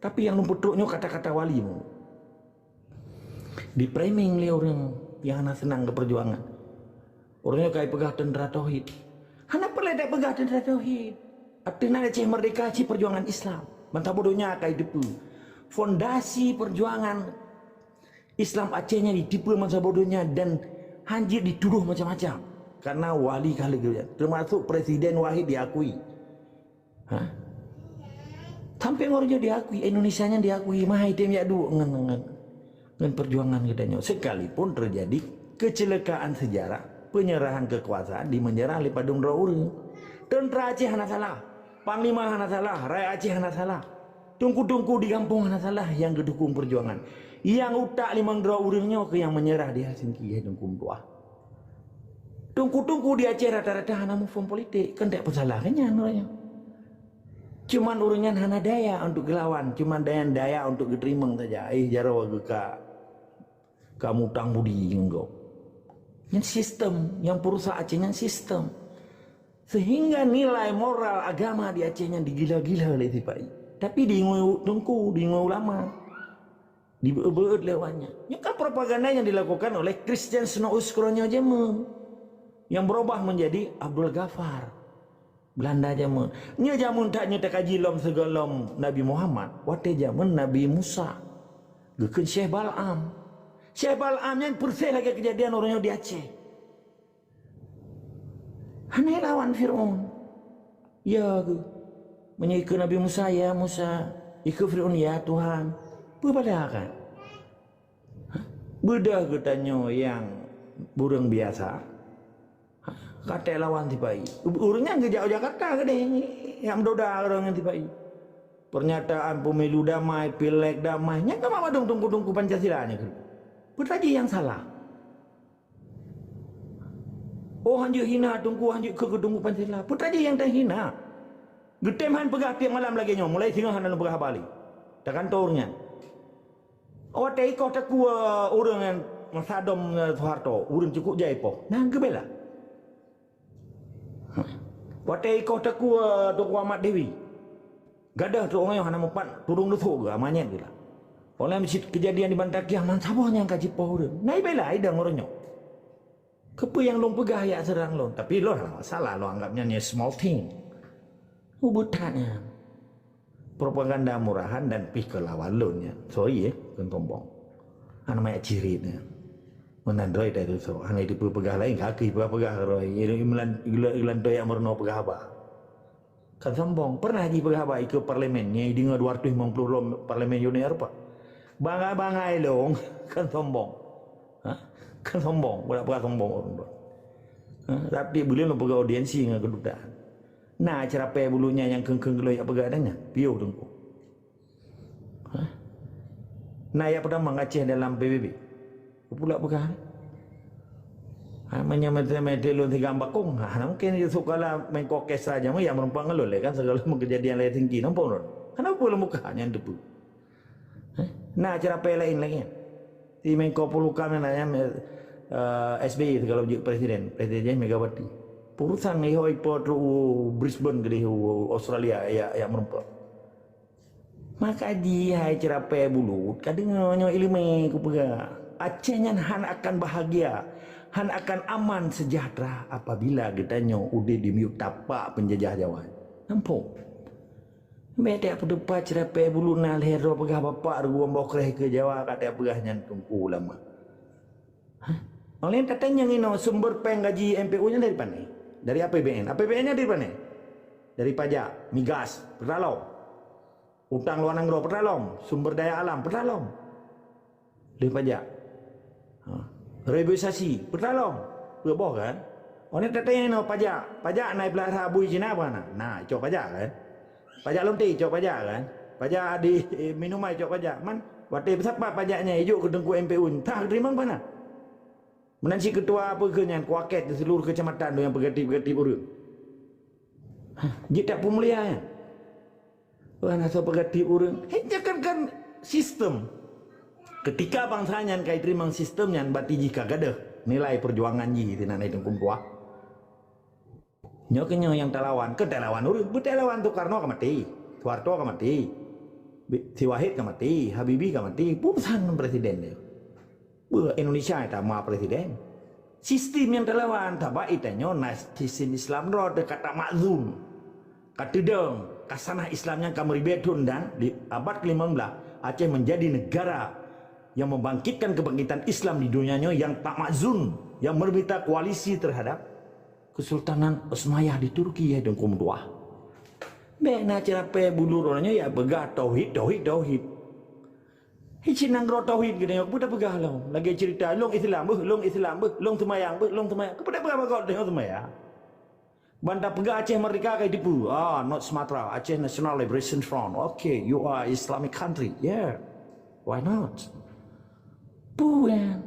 Tapi yang lumputruknya kata-kata wali mu. Di framing le orang yang hana senang ke perjuangan. Orangnya kayak pegah tentera tauhid. Hana perlu tak pegah tentera tauhid. Artinya Aceh merdeka ci perjuangan Islam. Bantah bodohnya kai depu. Fondasi perjuangan Islam Acehnya ditipu masa bodohnya dan hanjir dituduh macam-macam. Karena wali kali termasuk Presiden Wahid diakui. Hah? Sampai ngorjo diakui, Indonesianya diakui, mahai tem ya du ngen perjuangan katanya. Sekalipun terjadi kecelakaan sejarah, penyerahan kekuasaan di menjerah Padung Rauri. Tentara Aceh hana salah, Panglima hana salah, Rakyat Aceh hana salah. Tungku-tungku di kampung hana salah yang gedukung perjuangan. Yang utak limang Raurinya ke yang menyerah di Helsinki ya dengkum tua. Tungku-tungku di Aceh rata-rata hana move politik, kan tak persalahannya noranya. Cuman uringan hana daya untuk gelawan, cuman daya untuk diterima saja. Jaro kamu tang budi engkau. Yang sistem, yang perusahaan Acehnya sistem. Sehingga nilai moral agama di Acehnya digila-gila oleh tipai. Tapi di tungku, di ulama, dibeut lewatnya. Ini kan propaganda yang dilakukan oleh Christian Snow Uskronya Jeme, yang berubah menjadi Abdul Ghaffar. Belanda jamun. Nya jamun tak nyata kajilom segalom Nabi Muhammad. Wate jamun Nabi Musa. Gekeun Syekh Bal'am. Syekh Bal'am yang persis lagi kejadian orangnya di Aceh. Hanai lawan Fir'aun. Ya ke. Menyikir Nabi Musa, ya Musa. Ikut Fir'aun, ya Tuhan. Berbeda kan? Beda katanya yang burung biasa. Kata lawan tibai. Urungnya nggak jauh Jakarta ke deh. Yang doda orang yang tibai. Pernyataan pemilu damai, pileg damai. Nya nggak mau dong tunggu-tunggu Pancasilanya ke. Bertaji yang salah. Oh hanjur hina tunggu hanjur ke tunggu Pancasila. Bertaji yang tak hina. Getemhan pegah tiap malam lagi nyo. Mulai singa hanan pegah balik. Takkan tornya. Oh tei kau tak kuat orang yang masadom Soeharto. Urang cukup jai po. Nah gebela. Watai kau tak kuat Tuku Ahmad Dewi. Gadah tu orang yang hana mempat turung lutuk ke amanya gila. Oleh kejadian di Bantakiah man sabahnya yang kaji pohon. Nai bela idang orangnya. Kepa yang long pegah ya serang long. Tapi lo hana masalah lo anggapnya ni small thing. Ubutannya. Propaganda murahan dan pih ke lawan lo nya. Sorry kentombong. Hana maya ciritnya. Menandroi dah tu so. Hanya itu pegah lain kaki pegah roi. Ilan doy yang merno pegah apa? Kan sombong. Pernah di pegah apa ikut parlemen. Yang dengar 250 parlemen Uni Eropa. Bangga-bangga elong. Kan sombong. Hah? Kan sombong. Pegah sombong orang tu. Tapi boleh lo pegah audiensi dengan kedutaan. Nah cerapai bulunya yang keng-keng geloy pegah adanya. Piuh tunggu. Nah yang pertama Aceh dalam PBB. Pula pegah menyamai lo tiga bakung mungkin itu kalau main kokes saja yang merumpang lo kan segala kejadian lain tinggi nampak lo kenapa lo mukanya debu nah cara lain lagi di Menko Polhukam namanya SBY kalau presiden Megawati urusan nih hoi potru Brisbane gede Australia ya merumpang maka dia cerapai bulu kadang nyonya ilmu ku pegah Acehnya han akan bahagia, han akan aman sejahtera apabila getanya udah dimiut tapak penjajah Jawa. Nampak? Beda pedepa cerapai bulu nal hero pegah bapak ruang bokreh ke Jawa kata pegahnya tungku lama. Oleh katanya ngino sumber penggaji MPU-nya dari mana? Dari APBN. APBN-nya dari mana? Dari pajak, migas, pertalong. Utang luar negeri pertalong, sumber daya alam pertalong. Dari pajak. Reboisasi pertalong berboh kan orang katanya no pajak naik belah bui Cina apa nah cok pajak kan pajak lonti cok pajak kan pajak di minuman cok pajak man waktu siapa pajaknya hijau ke dengku MPU tak terima mana menansi ketua apa kenyan kuaket di seluruh kecamatan yang berganti urut jika pemulihan nasa berganti urut kan sistem. Ketika bangsanya kai terima sistemnya berarti jika gada nilai perjuangan ji itu nanti tengkum tua. Nyokenyo yang terlawan ke terlawan urut berterlawan tu Karno kamati, Soeharto kamati, Si Wahid kamati, Habibie kamati, putusan presiden dia. Indonesia itu mah presiden. Sistem yang terlawan tabak itanya sistem Islam roh dekat tak makzum. Kata dong, kasanah Islamnya kameribetun dan di abad ke-15 Aceh menjadi negara yang membangkitkan kebangkitan Islam di dunianya yang tak makzun, yang meminta koalisi terhadap Kesultanan Utsmaniyah di Turki ya dengkum dua. Bena cara pe bulur orangnya ya begah tauhid. Hici nanggro tauhid gini, kepada begah long. Lagi cerita long Islam, long semayang. Kepada begah kau tengok semayang. Banda pegah Aceh merdeka kayak tipu. Not Sumatera, Aceh National Liberation Front. Okay, you are Islamic country. Yeah, why not? Puan.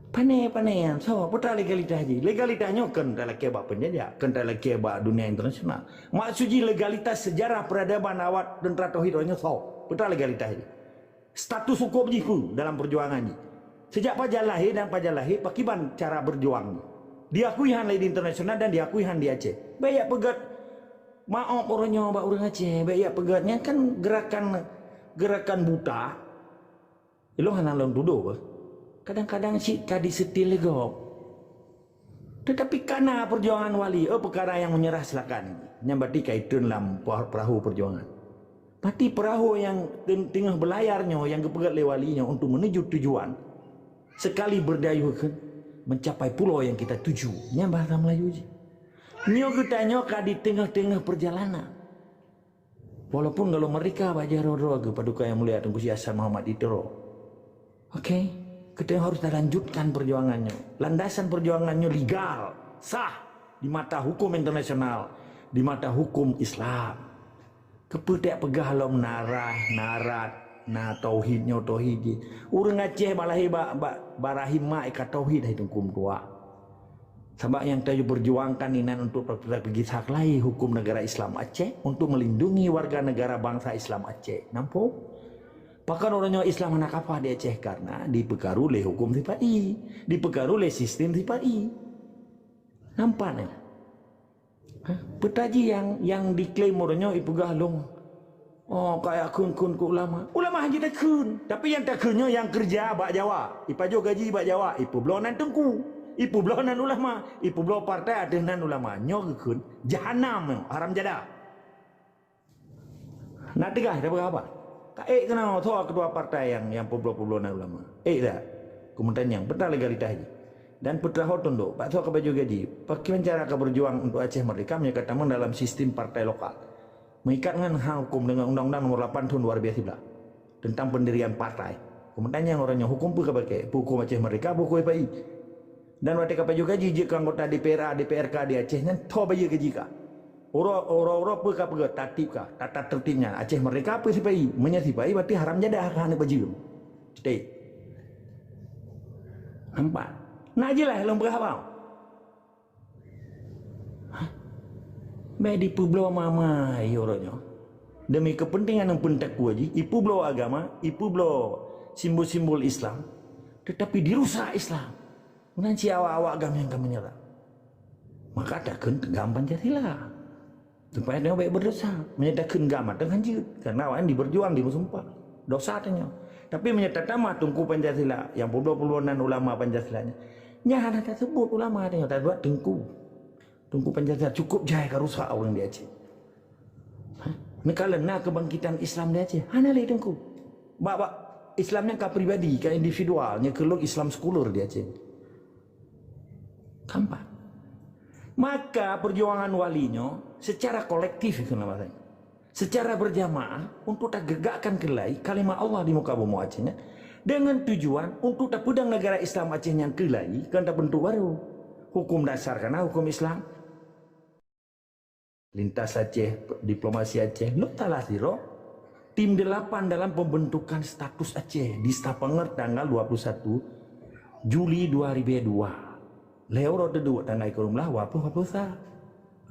Panai-panaian. So, putar legalitas je. Legalitasnya kan dalam kebab penjajah, kan dalam kebab dunia internasional. Maksudnya legalitas sejarah peradaban awat dan tauhid orangnya so. Putar legalitas je. Status hukum je pun dalam perjuangan je. Sejak Pajar lahir dan Pajar lahir, pakiban cara berjuang je. Diakui han di internasional dan diakui han di Aceh. Baik pegat maaf orangnya orang Aceh. Baik pegatnya kan gerakan buta. Ilo han long duduk. Kadang-kadang si kadi setil legok. Tetapi karena perjuangan wali, perkara yang menyerah silakan. Nyambati kaitan dalam perahu perjuangan. Mati perahu yang tengah belayarnya, yang kepegat le walinya untuk menuju tujuan. Sekali berdayuh mencapai pulau yang kita tuju. Nya bahasa Melayu je. Nyo kitanya di tengah-tengah perjalanan. Walaupun kalau mereka baca roh-roh ke paduka yang mulia Tengku Hasan Muhammad Idro. Okey, kita harus lanjutkan perjuangannya. Landasan perjuangannya legal, sah di mata hukum internasional, di mata hukum Islam. Kepetek pegah lo narat tauhidnya tauhid. Urang Aceh balahi barahim ma ika tauhid itu hukum tua. Sebab yang kita berjuangkan ini untuk pergi saklai hukum negara Islam Aceh untuk melindungi warga negara bangsa Islam Aceh. Nampak? Bahkan orangnya Islam anak apa di Aceh karena dipengaruhi oleh hukum TPI, dipengaruhi oleh sistem TPI. Nampak ni? Petaji yang diklaim orangnya ipegah long. Oh, kayak kun ke ulama. Ulama haji tak kun. Tapi yang tak kunnya yang kerja bak Jawa. Ipajo gaji bak Jawa. Ipu belonan tengku. Ipu belonan ulama. Ipu belon partai dengan ulama. Nyok kun. Jahanam. Haram jadah. Nak tegah. Tak apa. Kak kenal tu kedua partai yang belonan ulama. Tak. Kemudian yang betul legalitas haji. Dan putra hotunduk. Pak Tua kebaju gaji. Bagaimana cara kau berjuang untuk Aceh Merdeka menyatakan dalam sistem partai lokal. Mengikat dengan hukum dengan Undang-Undang Nomor 8 Tahun 2011 tentang pendirian partai. Kemudian yang orangnya hukum pun kepakai hukum Aceh Merdeka, buku FPI. Dan waktu kapal juga jika anggota DPRK di Aceh nan tahu bagi gaji ka. Orang-orang pun kapal tatip ka, tata tertibnya Aceh Merdeka apa FPI, menyesipai berarti haram jadah hanya baju. Stay. Nampak? Nak jelas long berapa? Baik di pulau mama orangnya. Demi kepentingan yang pentakku aja, ipu belau agama, ipu belau simbol-simbol Islam, tetapi dirusak Islam. Nanti awak-awak agama yang kamu menyerah. Maka takkan tegam Pancasila. Supaya dia baik berdosa. Menyatakan agama dengan jid. Karena awak yang diberjuang di musumpah. Dosa tanya. Tapi menyatakan mah tungku Pancasila. Yang puluh-puluhan ulama Pancasilanya. Nyah ada sebut ulama tanya. Tak buat tungku. Tunggu Pancasila cukup jaya rusak orang di Aceh. Kalau nak kebangkitan Islam di Aceh, hanya leh tunggu. Bak Islamnya ke pribadi, ke individualnya keluk Islam sekular di Aceh. Kampak. Maka perjuangan walinya secara kolektif itu namanya. Secara berjamaah untuk tak gegakkan kelai kalimat Allah di muka bumi Acehnya dengan tujuan untuk tak pedang negara Islam Aceh yang kelai kan tak bentuk baru. Hukum dasar karena hukum Islam. Lintas Aceh, diplomasi Aceh, lo talah siro. Tim 8 dalam pembentukan status Aceh di Stapanger tanggal 21 Juli 2002. Leoro tedu tanggal ikurumlah wapuh sah.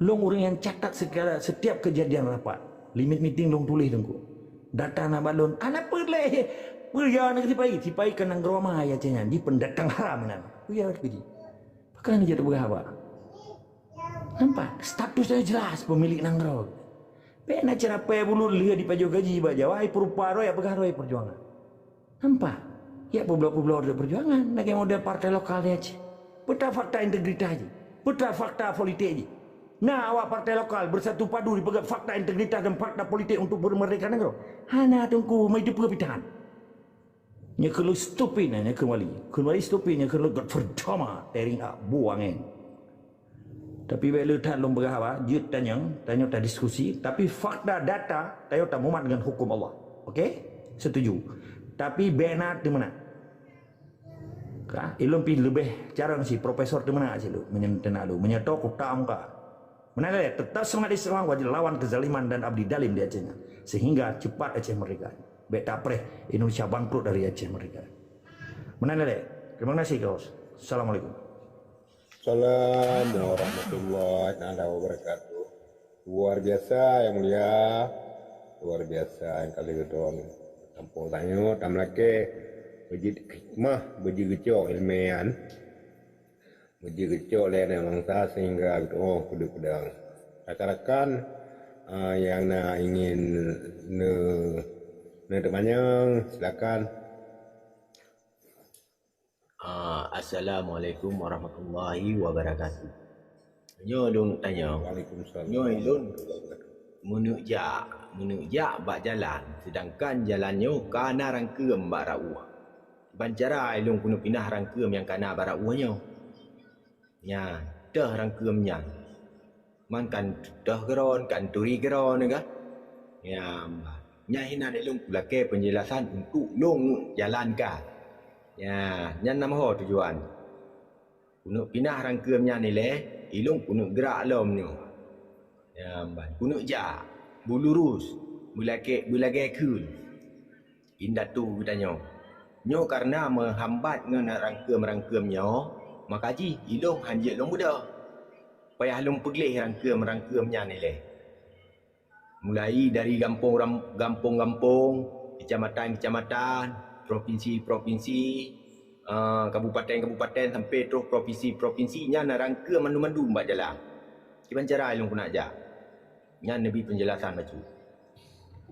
Long orang yang catat setiap kejadian rapat. Limit meeting long tulis tengku. Data nak balon. Anak perleh. Perjalanan ke Sipai ke Nanggroma ya Acehnya. Di pendatang haram nan. Perjalanan pergi. Kan jadi berapa? Nampak? Statusnya jelas pemilik Nanggro. Pena cara payah bulu lihat di pajak gaji bak Jawa, peruparo ya pegaroi perjuangan. Nampak? Ya pulau-pulau ada perjuangan. Lagi model partai lokal dia aja. Peta fakta integritas aja. Peta fakta politik aja. Nah, awak partai lokal bersatu padu dipegang fakta integritas dan fakta politik untuk bermerdeka negara. Hana tunggu mai depa pitahan. Nya kalau stupid nya kembali stupid nya kalau got pertama tearing up buang Tapi bila tak long berapa, jut tanya tak diskusi, tapi fakta data tayo tak muat dengan hukum Allah. Okey? Setuju. Tapi benar di mana? Ilmu pi lebih jarang si profesor di mana sih lu menyetok utam ka. Mana tetap semangat Islam wajib lawan kezaliman dan abdi dalim di Aceh sehingga cepat Aceh merdeka. Baik tak preh Indonesia bangkrut dari Aceh merdeka. Mana terima kasih kaos. Assalamualaikum. Assalamualaikum warahmatullahi wabarakatuh. Luar biasa yang mulia, luar biasa yang kali gedon. Kampung tanyo tamlake bejid hikmah, bejid gecok ilmian. Bejid gecok lain yang langsa sehingga kudu pedang. Rakan-rakan yang ingin panjang silakan. Assalamualaikum warahmatullahi wabarakatuh. Nyo dong tanya. Waalaikumsalam. Nyo ilun menujak bak jalan sedangkan jalannya kana rangkeum bak rauah. Bancara ilung kuno pindah rangkeum yang kana bak rauahnya. Ya, dah rangkeumnya. Man kan dah geron kan turi geron kan. Ya, hina ilung lake penjelasan untuk long jalankan. Ya, nyan nama tujuan. Kuno pindah rangkeumnya ni leh, ilung kuno gerak lom ni. Ya, kuno ja, bulurus, bulage kul. Indah tu tanya. Nyo karena menghambat dengan rangkeum-rangkeumnya, maka ji ilung hanjit long muda. Payah long peglih rangkeumnya ni leh. Mulai dari gampung-gampung, kecamatan-kecamatan, provinsi-provinsi, kabupaten-kabupaten sampai terus provinsi-provinsinya nak rangka mandu-mandu mbak jalan. Gimana cara ilmu nak ajar? Nya nabi penjelasan macam.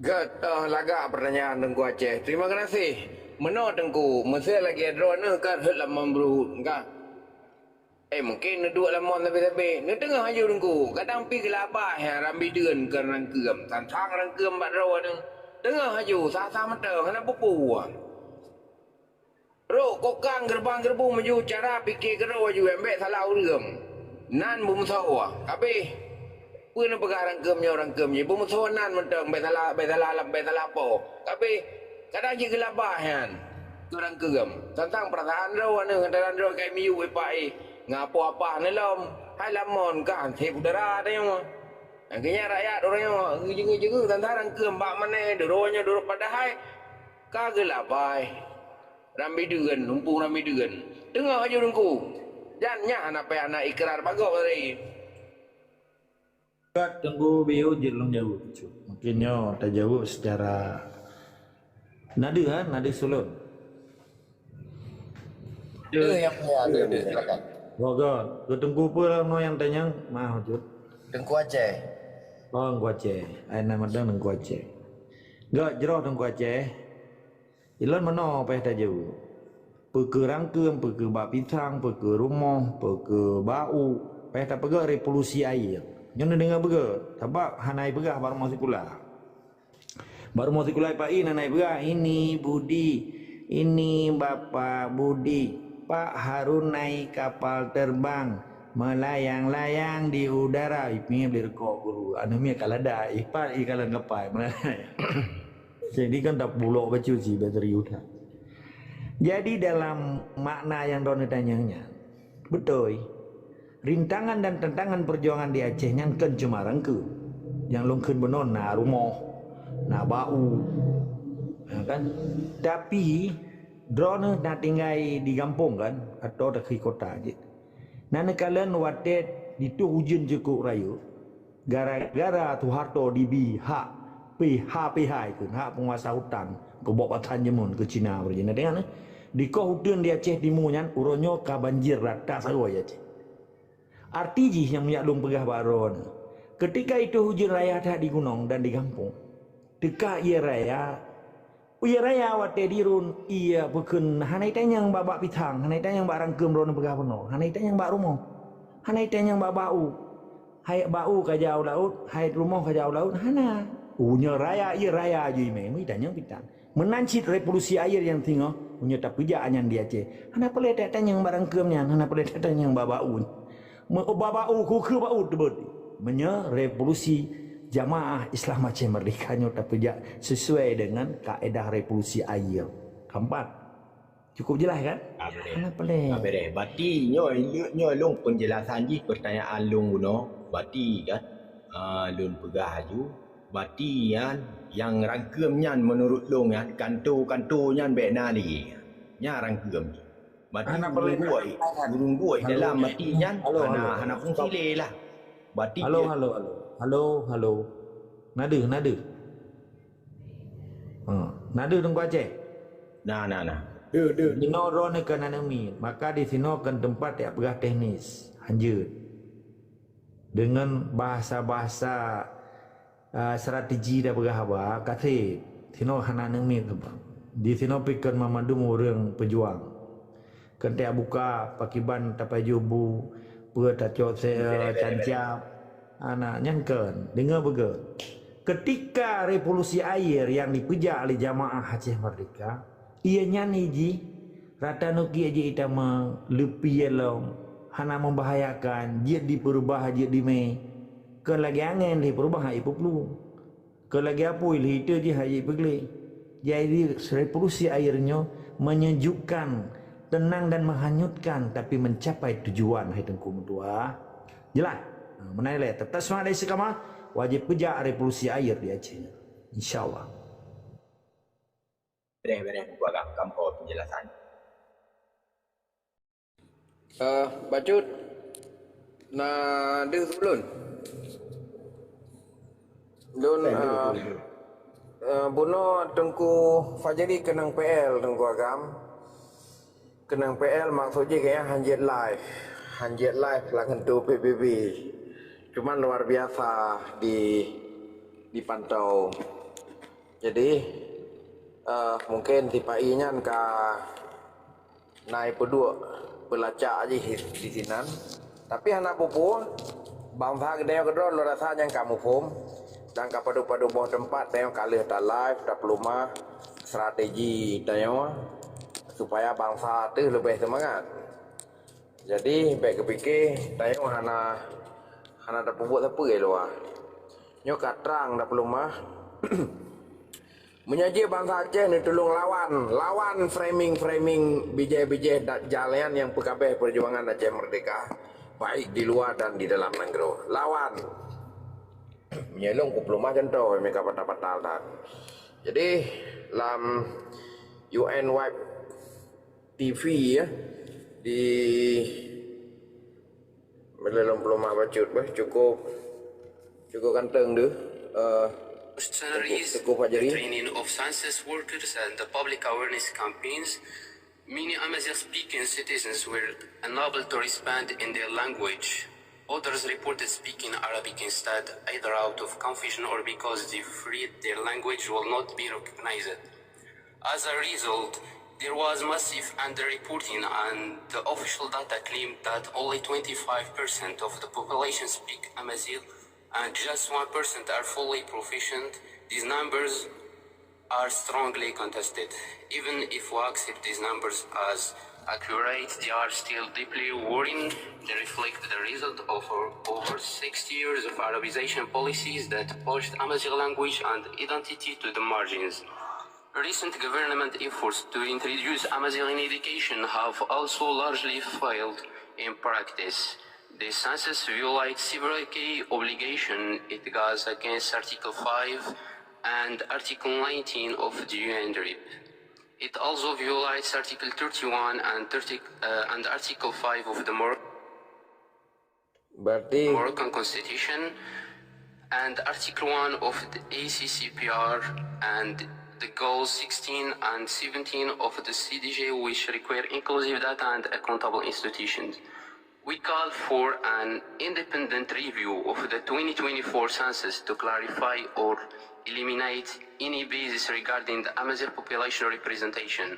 Gat lagak pertanyaan Tengku Aceh. Terima kasih. Menurut Tengku, mesti lagi drone kan hela membru kan. Mungkin dua lamon tapi ni tengah aja Tengku. Kadang pi gelabah ya rambi deun ke rangkeum, tantang rangkeum bak rawa ni. Tengah aja sasa mata kena pupu. Ro kokang gerbang-gerbu menuju cara fikir gero ju embek salah urem. Nan bum sawa. Tapi pun rangkeumnya bum sawa nan mentang bet salah lam bet salah po. Tapi kadang je gelabah kan. Tu rangkeum. Tentang perasaan ro ni kendaraan ro kai miu pai. Ngapo apa ni lom. Hai lamon kan sip udara tanya. Akhirnya rakyat orangnya juga tentang rangkeum bak mana doronya doro padahal kagelabai. Rambi deun, numpung rambi deun. Tengah aja Tengku. Jangan anak ikrar bagok tadi. Tunggu bio jelung jauh. Mungkinnya tak jauh secara nada sulut. Yang punya ada silakan. God, tunggu apa no yang tanya mah jut. Tengku Aceh. Oh, Tengku Aceh. Ai nama dah Tengku Aceh. Gak jero Tengku Aceh. Ilon mana apa tak jauh. Perke rangkeum, perke bak pisang, perke rumah, perke bau. Payah tak pegak revolusi air. Jangan dengar pegak. Sebab hanai pegak baru masuk kuliah. Baru masuk kuliah Pak I hanai pegak. Ini Budi. Ini Bapak Budi. Pak Harun naik kapal terbang. Melayang-layang di udara. Ipnya beli rekod guru. Anu mi kalada. Ipat I kalan kapai. Melayang. Jadi kan tak bulok baca si bateri udah. Jadi dalam makna yang Ron tanyanya, betul. Rintangan dan tantangan perjuangan di Aceh yang kan cuma rangke. Yang longken benon na rumah, na bau. Ya kan? Tapi drone nak tinggal di kampung kan atau di kota je. Nana kalian watet itu hujan cukup rayu. Gara-gara tu harto dibi hak PH itu hak penguasa hutan ke bawa patan jemun ke Cina berjana dengan di kau hutan di Aceh timunyan uronyo ka banjir rata sarua ya Aceh. Artiji yang menyaklung pegah baron. Ketika itu hujan raya tak di gunung dan di kampung. Dekat ia raya wate dirun ia bukan hanai tanyang babak pitang, hanai tanyang barang kemron pegah penuh, hanai tanyang bak rumah, hanai tanyang bak bau. hai bau kajau laut, hai rumah kajau laut, hana. Punya raya, ia raya je memang dan yang pitan. Menancit revolusi air yang tengok, punya tak pujaannya dia Aceh. Hana boleh tak tanya yang barang kemnya, hana boleh tak tanya yang babau. Babau ku ke bau tebet. Menya revolusi jamaah Islam Aceh merdekanya tak pujak sesuai dengan kaedah revolusi air. Keempat. Cukup jelas kan? Hana boleh. Boleh. Berarti nyo long penjelasan je pertanyaan long guna. Berarti kan long pegah ju. Berarti kan yang rangkem nyan menurut long kan kantor nyan baik nali. Nya rangkem. Berarti burung buai dalam berarti nyan hana fungsi le lah. Berarti Halo. Nada. Nada tunggu Aceh. Nah. Dino ron ke nanami, maka di sini akan tempat yang berah teknis, hanjut. Dengan bahasa-bahasa strategi dah berah apa, kata sino hananami tu. Di sini pikir memandu orang pejuang. Kentia buka pakiban tapai jubu, pura tacot saya cancap, anak nyangken, dengar betul. Ketika revolusi air yang dipejak oleh jamaah Aceh Merdeka, ia nyanyi ji rata nuki aja ita melepi elong hana membahayakan dia diperubah dia di me ke lagi angin di perubah ipu pelu ke lagi apa itu dia haji pergi jadi revolusi airnya menyejukkan tenang dan menghanyutkan tapi mencapai tujuan hai tengku mentua jelas menailai tetap semangat dari sekama wajib pejak revolusi air di Aceh insyaallah. Beres buat kampau penjelasan. Bacut na dia sebelum bunuh Tengku Fajri kenang PL Tengku Agam kenang PL maksudnya kayak hanjet live langsung tu PBB cuman luar biasa dipantau jadi mungkin tipai nya ka naik pedua pelacak aja di sinan tapi anak pupu bangsa gede kedua lo rasanya kamu pun dan kapadu-padu bawah tempat tayong kalih tak live tak pelumah strategi tayong supaya bangsa tu lebih semangat jadi baik kepikir tayong hana tak buat apa ke luar nyo katrang tak pelumah menyaji bangsa Aceh ni tolong lawan framing bijai-bijai jalan yang PKB Perjuangan Aceh Merdeka baik di luar dan di dalam negeri lawan menyelong ku pelumah contoh mereka patah-patah dan jadi dalam UN Web TV ya di melelong pelumah bacut cukup kanteng deh Scenarios, the training of census workers and the public awareness campaigns, many Amazigh-speaking citizens were enabled to respond in their language. Others reported speaking Arabic instead, either out of confusion or because they feared their language will not be recognized. As a result, there was massive underreporting, and the official data claimed that only 25% of the population speak Amazigh and just 1% are fully proficient. These numbers are strongly contested. Even if we accept these numbers as accurate, they are still deeply worrying. They reflect the result of over 60 years of Arabization policies that pushed Amazigh language and identity to the margins. Recent government efforts to introduce Amazigh in education have also largely failed in practice. The census violates several key obligations. It goes against Article 5 and Article 19 of the UNDRIP. It also violates Article 31 and Article 5 of the Moroccan Constitution and Article 1 of the ACCPR and the Goals 16 and 17 of the CDJ, which require inclusive data and accountable institutions. We call for an independent review of the 2024 census to clarify or eliminate any basis regarding the Amazigh population representation.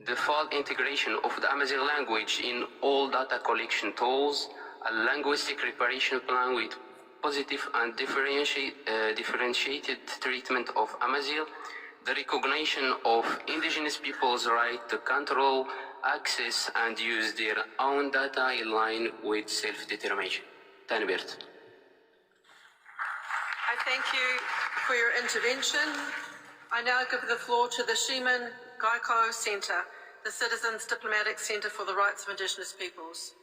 The full integration of the Amazigh language in all data collection tools a linguistic reparation plan with positive and differentiated treatment of Amazigh, the recognition of indigenous peoples' right to control, access and use their own data in line with self-determination. Tanbert. I thank you for your intervention. I now give the floor to the Shemin Gaiko Centre, the Citizens Diplomatic Centre for the Rights of Indigenous Peoples.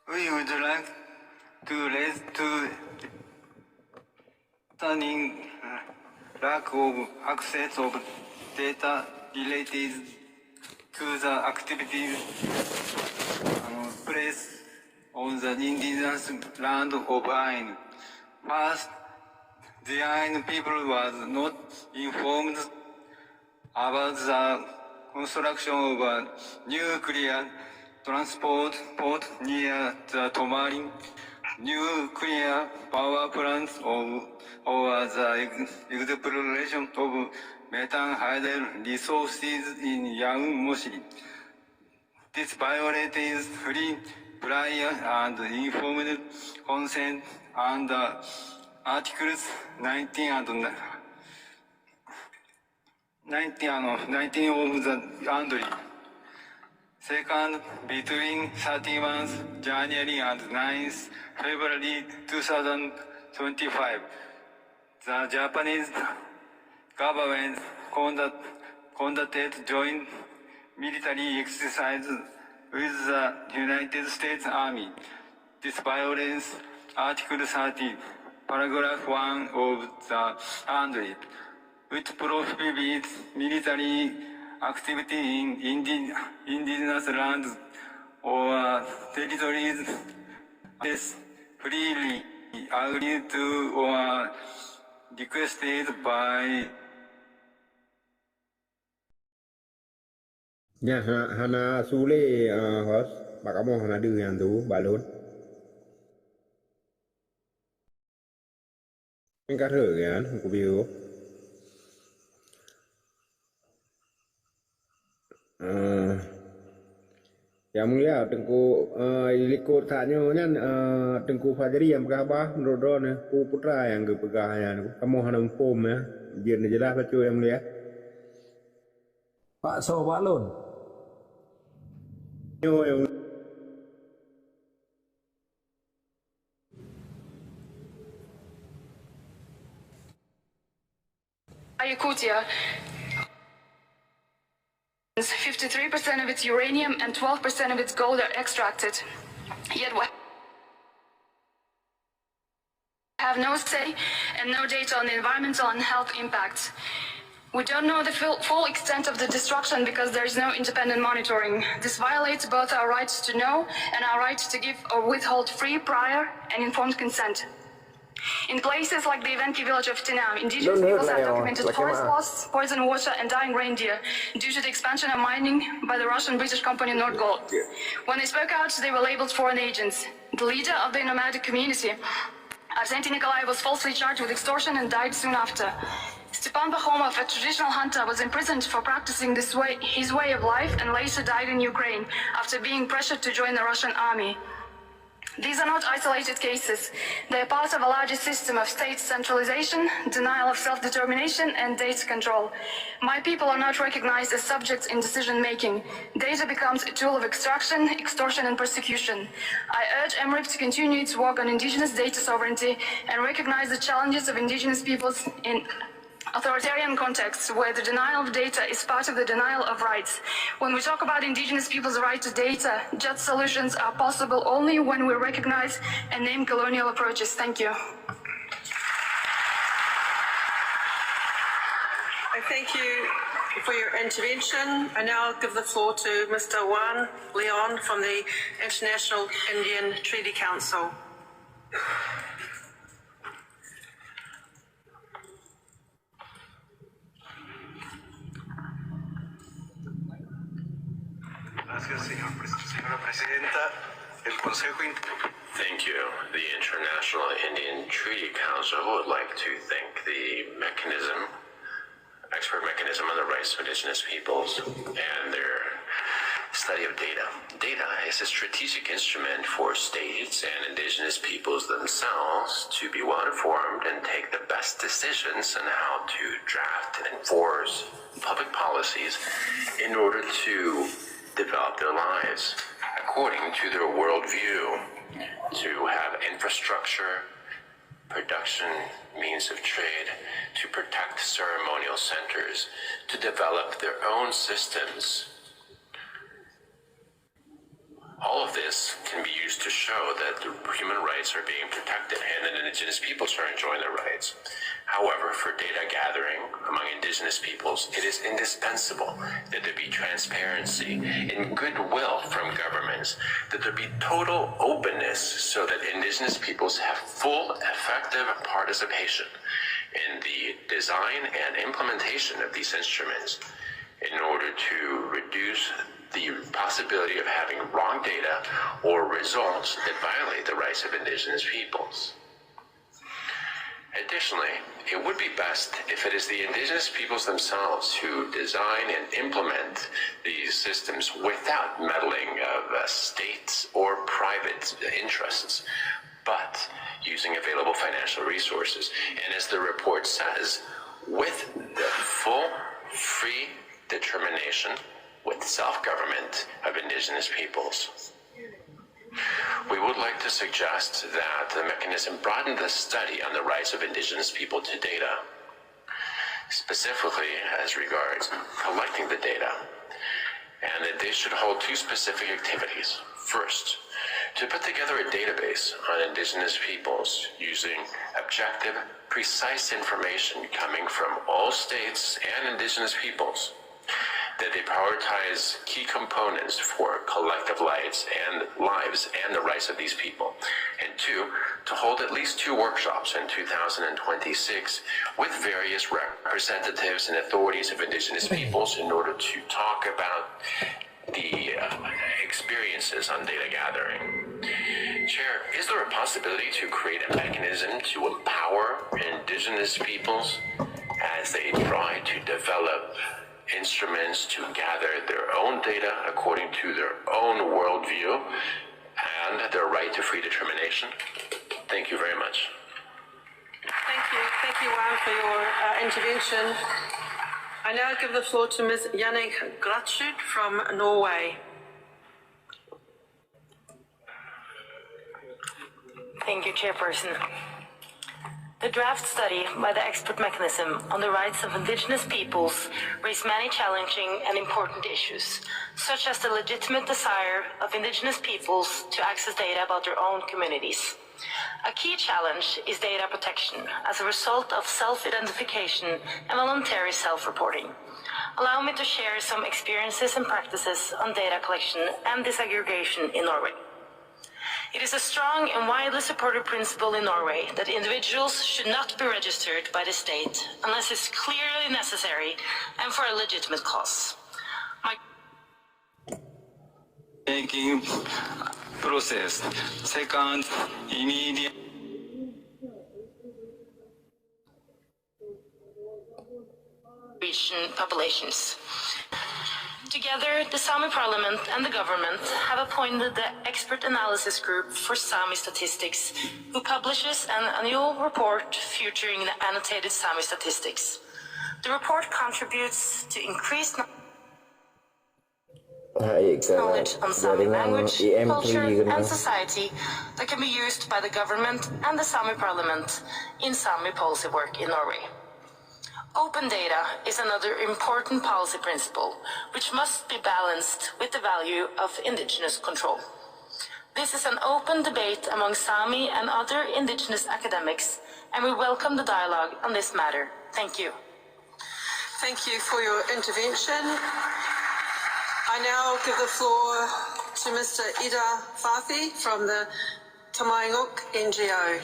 We would like to raise to turning lack of access of data related to the activities placed on the indigenous land of Ain. First, the Ain people was not informed about the construction of a nuclear transport port near the Tomarin nuclear power plants or the exploration of methane hydro resources in Yaun Moshi. This violates free, prior and informed consent under Articles 19 and 19 of the Andri. Second, between 31st January and 9th February 2025, the Japanese government conducted joint military exercise with the United States Army. This violates Article 30, Paragraph 1 of the Andri, which prohibits military activity in indigenous lands or territories is freely agreed to or requested by. Ya, hana sule hos, bakamo hana du yang tu balon. Enggak ada kan, aku biu. Yang mulia Tengku likut tanya kan Tengku Fajri yang berkhabar menurut ku putra yang kepegahan kamu hana umpum ya biar jelas baca yang mulia Pak So Pak Lun. Yo yang Yakutia, 53% of its uranium and 12% of its gold are extracted. Yet we have no say and no data on the environmental and health impacts. We don't know the full extent of the destruction because there is no independent monitoring. This violates both our rights to know and our right to give or withhold free, prior and informed consent. In places like the Evenki village of Tinam, indigenous peoples have documented forest loss, poison water and dying reindeer due to the expansion of mining by the Russian-British company Nordgold. When they spoke out, they were labeled foreign agents. The leader of the nomadic community, Arsenty Nikolai, was falsely charged with extortion and died soon after. Stepan Pakhomov, a traditional hunter, was imprisoned for practicing his way of life and later died in Ukraine after being pressured to join the Russian army. These are not isolated cases. They are part of a larger system of state centralization, denial of self-determination, and data control. My people are not recognized as subjects in decision-making. Data becomes a tool of extraction, extortion, and persecution. I urge MRIP to continue its work on indigenous data sovereignty and recognize the challenges of indigenous peoples in authoritarian contexts where the denial of data is part of the denial of rights. When we talk about indigenous people's right to data, just solutions are possible only when we recognize and name colonial approaches. Thank you. I thank you for your intervention. I now give the floor to Mr. Juan Leon from the International Indian Treaty Council. Gracias, señora presidenta. El Consejo Thank you. The International Indian Treaty Council would like to thank the expert mechanism on the rights of indigenous peoples and their study of data. Data is a strategic instrument for states and indigenous peoples themselves to be well informed and take the best decisions on how to draft and enforce public policies in order to develop their lives according to their worldview, to have infrastructure, production, means of trade, to protect ceremonial centers, to develop their own systems. All of this can be used to show that the human rights are being protected and that indigenous peoples are enjoying their rights. However, for data gathering among indigenous peoples, it is indispensable that there be transparency and goodwill from governments, that there be total openness so that indigenous peoples have full, effective participation in the design and implementation of these instruments in order to reduce the possibility of having wrong data or results that violate the rights of indigenous peoples. Additionally, it would be best if it is the indigenous peoples themselves who design and implement these systems without meddling of states or private interests, but using available financial resources. And as the report says, with the full, free determination with self-government of indigenous peoples. We would like to suggest that the mechanism broaden the study on the rights of indigenous people to data, specifically as regards collecting the data, and that they should hold two specific activities. First, to put together a database on indigenous peoples using objective, precise information coming from all states and indigenous peoples, that they prioritize key components for collective lives and the rights of these people. And two, to hold at least 2 workshops in 2026 with various representatives and authorities of indigenous peoples in order to talk about the experiences on data gathering. Chair, is there a possibility to create a mechanism to empower indigenous peoples as they try to develop instruments to gather their own data according to their own worldview and their right to free determination? Thank you very much. Thank you, Juan, for your intervention. I now give the floor to Ms. Janne Gratsrud from Norway. Thank you, Chairperson. The draft study by the expert mechanism on the rights of indigenous peoples raised many challenging and important issues, such as the legitimate desire of indigenous peoples to access data about their own communities. A key challenge is data protection as a result of self-identification and voluntary self-reporting. Allow me to share some experiences and practices on data collection and disaggregation in Norway. It is a strong and widely supported principle in Norway that individuals should not be registered by the state unless it's clearly necessary and for a legitimate cause. Making process. Second, immediate region populations. Together, the Sami Parliament and the government have appointed the Expert Analysis Group for Sami Statistics, who publishes an annual report featuring the annotated Sami statistics. The report contributes to increased knowledge on Sami language, culture, and society that can be used by the government and the Sami Parliament in Sami policy work in Norway. Open data is another important policy principle, which must be balanced with the value of indigenous control. This is an open debate among Sami and other indigenous academics, and we welcome the dialogue on this matter. Thank you. Thank you for your intervention. I now give the floor to Mr. Ida Fathi from the Tamainguk NGO.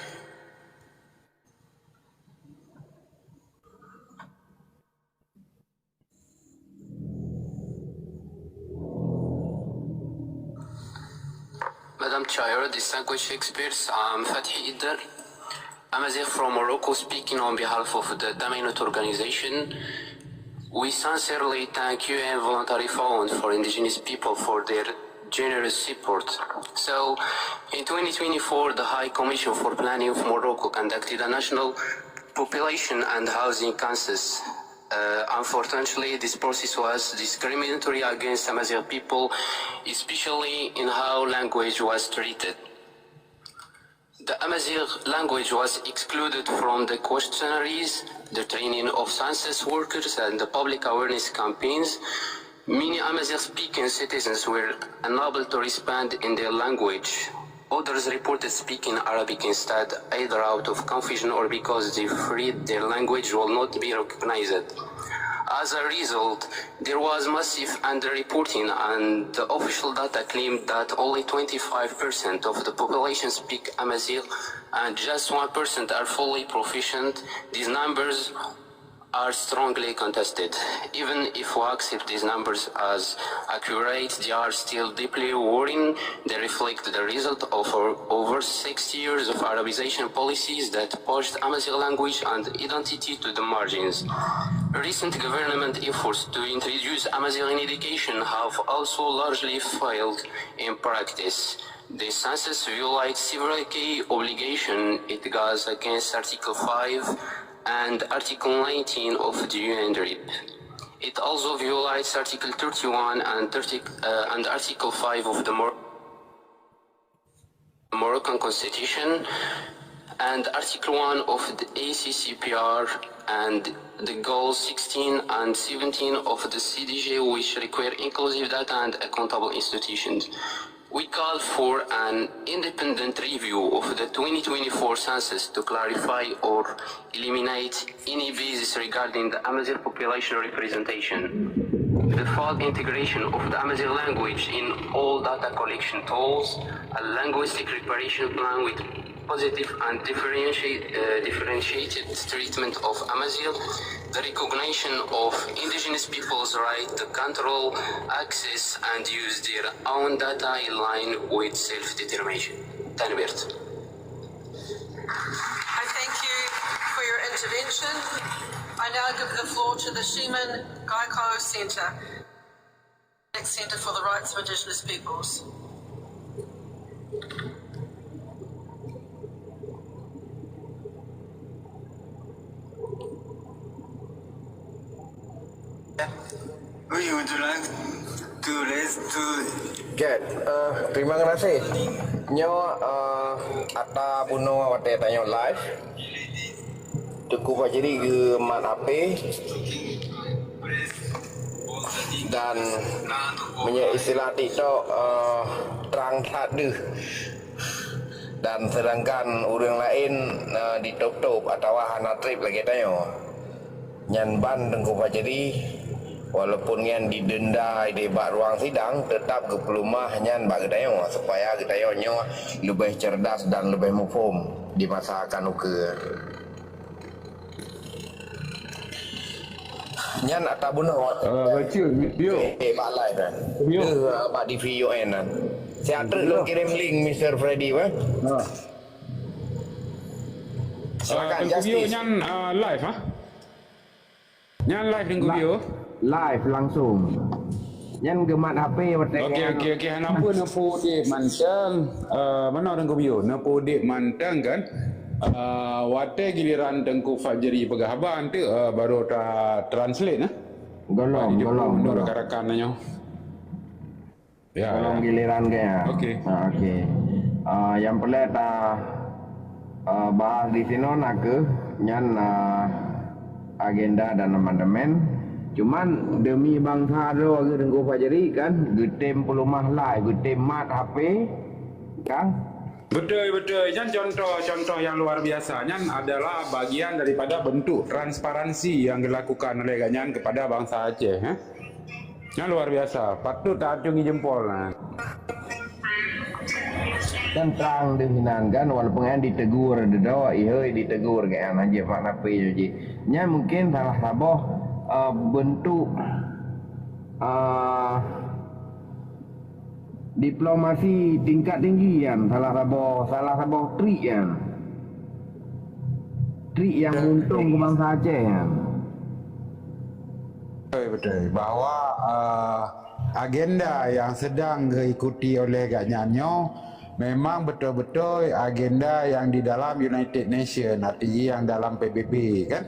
Madam Chair, distinguished experts, I'm Fathi Idar, Amazigh from Morocco, speaking on behalf of the Daminut organization. We sincerely thank UN Voluntary Fund for Indigenous People for their generous support. So, in 2024, the High Commission for Planning of Morocco conducted a national population and housing census. Unfortunately, this process was discriminatory against Amazigh people, especially in how language was treated. The Amazigh language was excluded from the questionnaires, the training of census workers, and the public awareness campaigns. Many Amazigh-speaking citizens were unable to respond in their language. Others reported speaking Arabic instead, either out of confusion or because they feared their language will not be recognized. As a result, there was massive underreporting, and the official data claimed that only 25% of the population speak Amazigh and just 1% are fully proficient. These numbers are strongly contested. Even if we accept these numbers as accurate, they are still deeply worrying. They reflect the result of over 60 years of Arabization policies that pushed Amazigh language and identity to the margins. Recent government efforts to introduce Amazigh in education have also largely failed in practice. The census violates several key obligations. It goes against Article 5 and Article 19 of the UNDRIP. It also violates Article 31 and Article 5 of the Moroccan Constitution and Article 1 of the ACCPR and the Goals 16 and 17 of the CDG, which require inclusive data and accountable institutions. We call for an independent review of the 2024 census to clarify or eliminate any basis regarding the Amazigh population representation. The full integration of the Amazigh language in all data collection tools, a linguistic preparation plan with positive and differentiated treatment of Amazigh, the recognition of indigenous people's right to control, access, and use their own data in line with self-determination. Tanbert. I thank you for your intervention. I now give the floor to the Shemin Gaiko Centre for the Rights of Indigenous Peoples. Would you like to raise to Terima kasih. Nyo ata puno wate tanyo live. Cukup jadi ke mat HP dan punya istilah TikTok terang tadu dan sedangkan orang lain ditutup atau hana trip lagi tanyo. Nyan ban tengku jadi walaupun yang didenda di bak ruang sidang tetap ke pelumah nyan bak gedayong supaya gedayongnya lebih cerdas dan lebih mufhum di masa akan ukur. Nyan atabun Kecil video bak live kan bak di VUN kan saya lo kirim link Mr. Freddy kan silakan video Justice nyan live ha nyan live dengan video live langsung nyan gemat HP okey kenapa nepo dek manteng mana dengan video nepo dek manteng kan wate giliran Tengku Fajri Pegahaban tu baru ta translate golong rakan-rakannya ya golong giliran kaya okey yang pelet bahas di sini nak ke nyan agenda dan amandemen cuman demi bangsa tu ke Tengku Fajri kan getem pelumah lai getem mat HP kan. Betul. Yang contoh yang luar biasa adalah bagian daripada bentuk transparansi yang dilakukan oleh Ganyan kepada bangsa Aceh. Yang luar biasa. Patut tak acungi jempol. Dan terang dihinangkan walaupun yang ditegur ditegur kayak aja Pak Napi jadi. Nya mungkin salah saboh bentuk diplomasi tingkat tinggi kan, salah satu trik yang untung ke bangsa Aceh kan. Betul. Bahawa agenda yang sedang diikuti oleh Ganyanyo memang betul-betul agenda yang di dalam United Nations, artinya yang dalam PBB kan.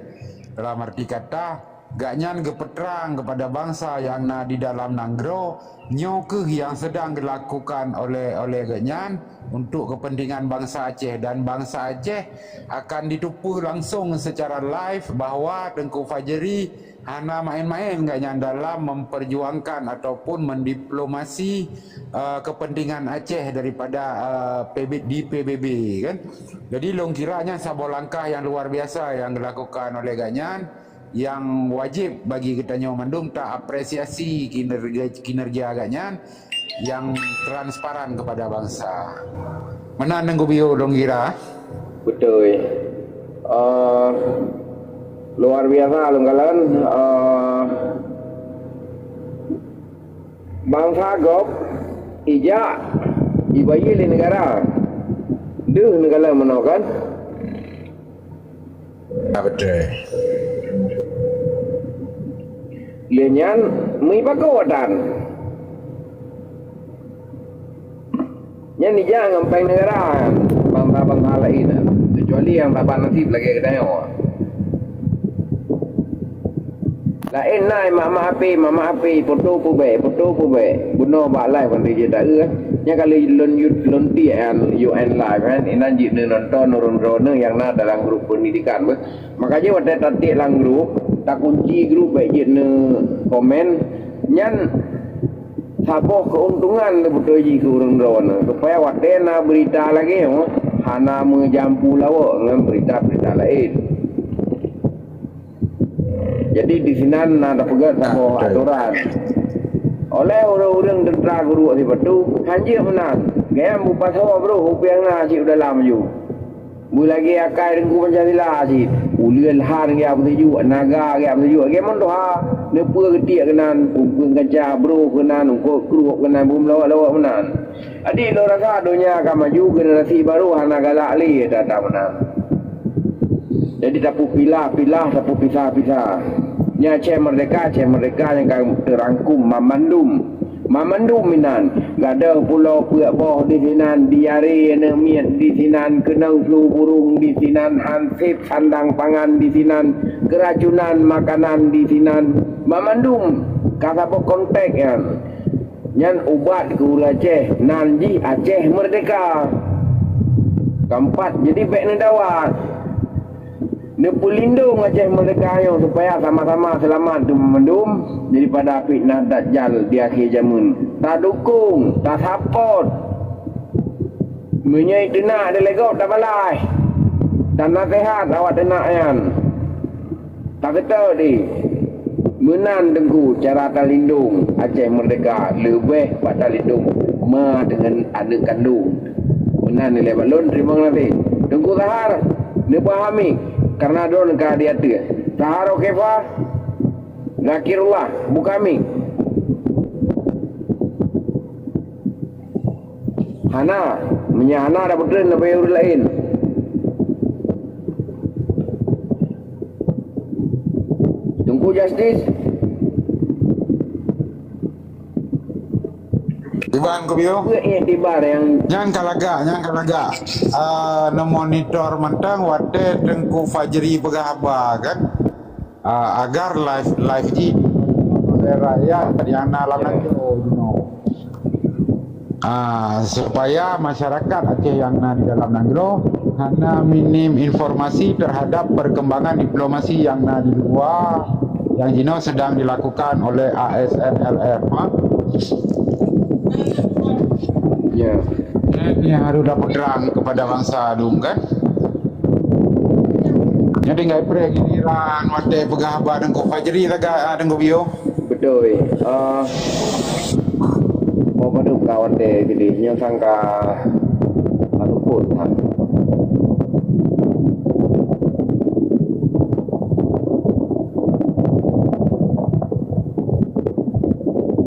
Dalam arti kata Ganyan gepeterang kepada bangsa yang di dalam Nanggro nyokeh yang sedang dilakukan oleh Ganyan untuk kepentingan bangsa Aceh, dan bangsa Aceh akan ditupuh langsung secara live bahawa Tengku Fajri hana main-main Ganyan dalam memperjuangkan ataupun mendiplomasi kepentingan Aceh daripada PBB kan. Jadi long kiranya sebuah langkah yang luar biasa yang dilakukan oleh Ganyan, yang wajib bagi kita Mandum tak apresiasi kinerja Ganyan yang transparan kepada bangsa. Mana nenggu bio dong kira? Betul. Luar biasa lunggalan bangsa gop ija ibayi di negara deh negara menokan. Betul. Lenyan mengibakawatan yang ija ngampain negara bangsa-bangsa lain kecuali yang dapat nasib lagi kita lain nai mama api foto pube buno balai pun dia tak nya kali lon UN live kan inan jip nonton ron yang dalam grup pendidikan makanya waktu tatik lang grup tak kunci grup baik je komen nyan saboh keuntungan betul je ke ron supaya waktu berita lagi hana menjampu lawa dengan berita-berita lain. Jadi di sini ada pegat saboh aturan oleh orang-orang tentera guru di batu hanjir menang gaya bupa sawa bro hupiang na cik udah lama ju lagi akai dengku Pancasila cik ulian han gaya bertuju naga gaya bertuju gaya mondoha nepua ketik kenan umpun kaca bro kenan ungkuk keruk kenan bum lawak menan adik lo rasa dunia akan maju generasi baru hana galak li datang menang. Jadi tapu pilah tapu pisah nya Aceh merdeka yang kami terangkum Mamandum minan gada pulau puak boh di sinan diare nemiat di sinan kenang flu burung di sinan hansip sandang pangan di sinan keracunan makanan di sinan Mamandum kata pok kontek kan nyan ubat ke Aceh nanji Aceh merdeka keempat jadi baik nedawat Nepulindung Aceh merdeka supaya sama-sama selamat Mamandum daripada fitnah Dajjal di akhir zaman. Tak dukung, tak support. Menyai tenak delegok tak balai. Dan nasihat awak tenak yan. Tak kata di. Menan Tengku cara talindung Aceh merdeka lebih pada talindung ma dengan anak kandung. Menan nilai balon terima kasih. Tengku Sahar, dia pahami. Karena ada negara dia tu. Saharo kefa Zakirullah Bukami Hana menyahana ada betul apa yang lain. Tunggu justice Tiban ko biyo? Tibar yang Nyang kalaga. Monitor mentang wate Tengku Fajri Begahaba kan? Agar live di rakyat yang nalangan supaya masyarakat Aceh yang di dalam Nanggro hanya minim informasi terhadap perkembangan diplomasi yang di luar yang Jino sedang dilakukan oleh ASNLR. Ya. Ini harus dapat terang kepada bangsa Adung kan. Jadi nggak pernah giliran waktu pegahaba dan kau Fajri laga dan kau bio. Betul. Mau pada kawan deh jadi yang sangka ataupun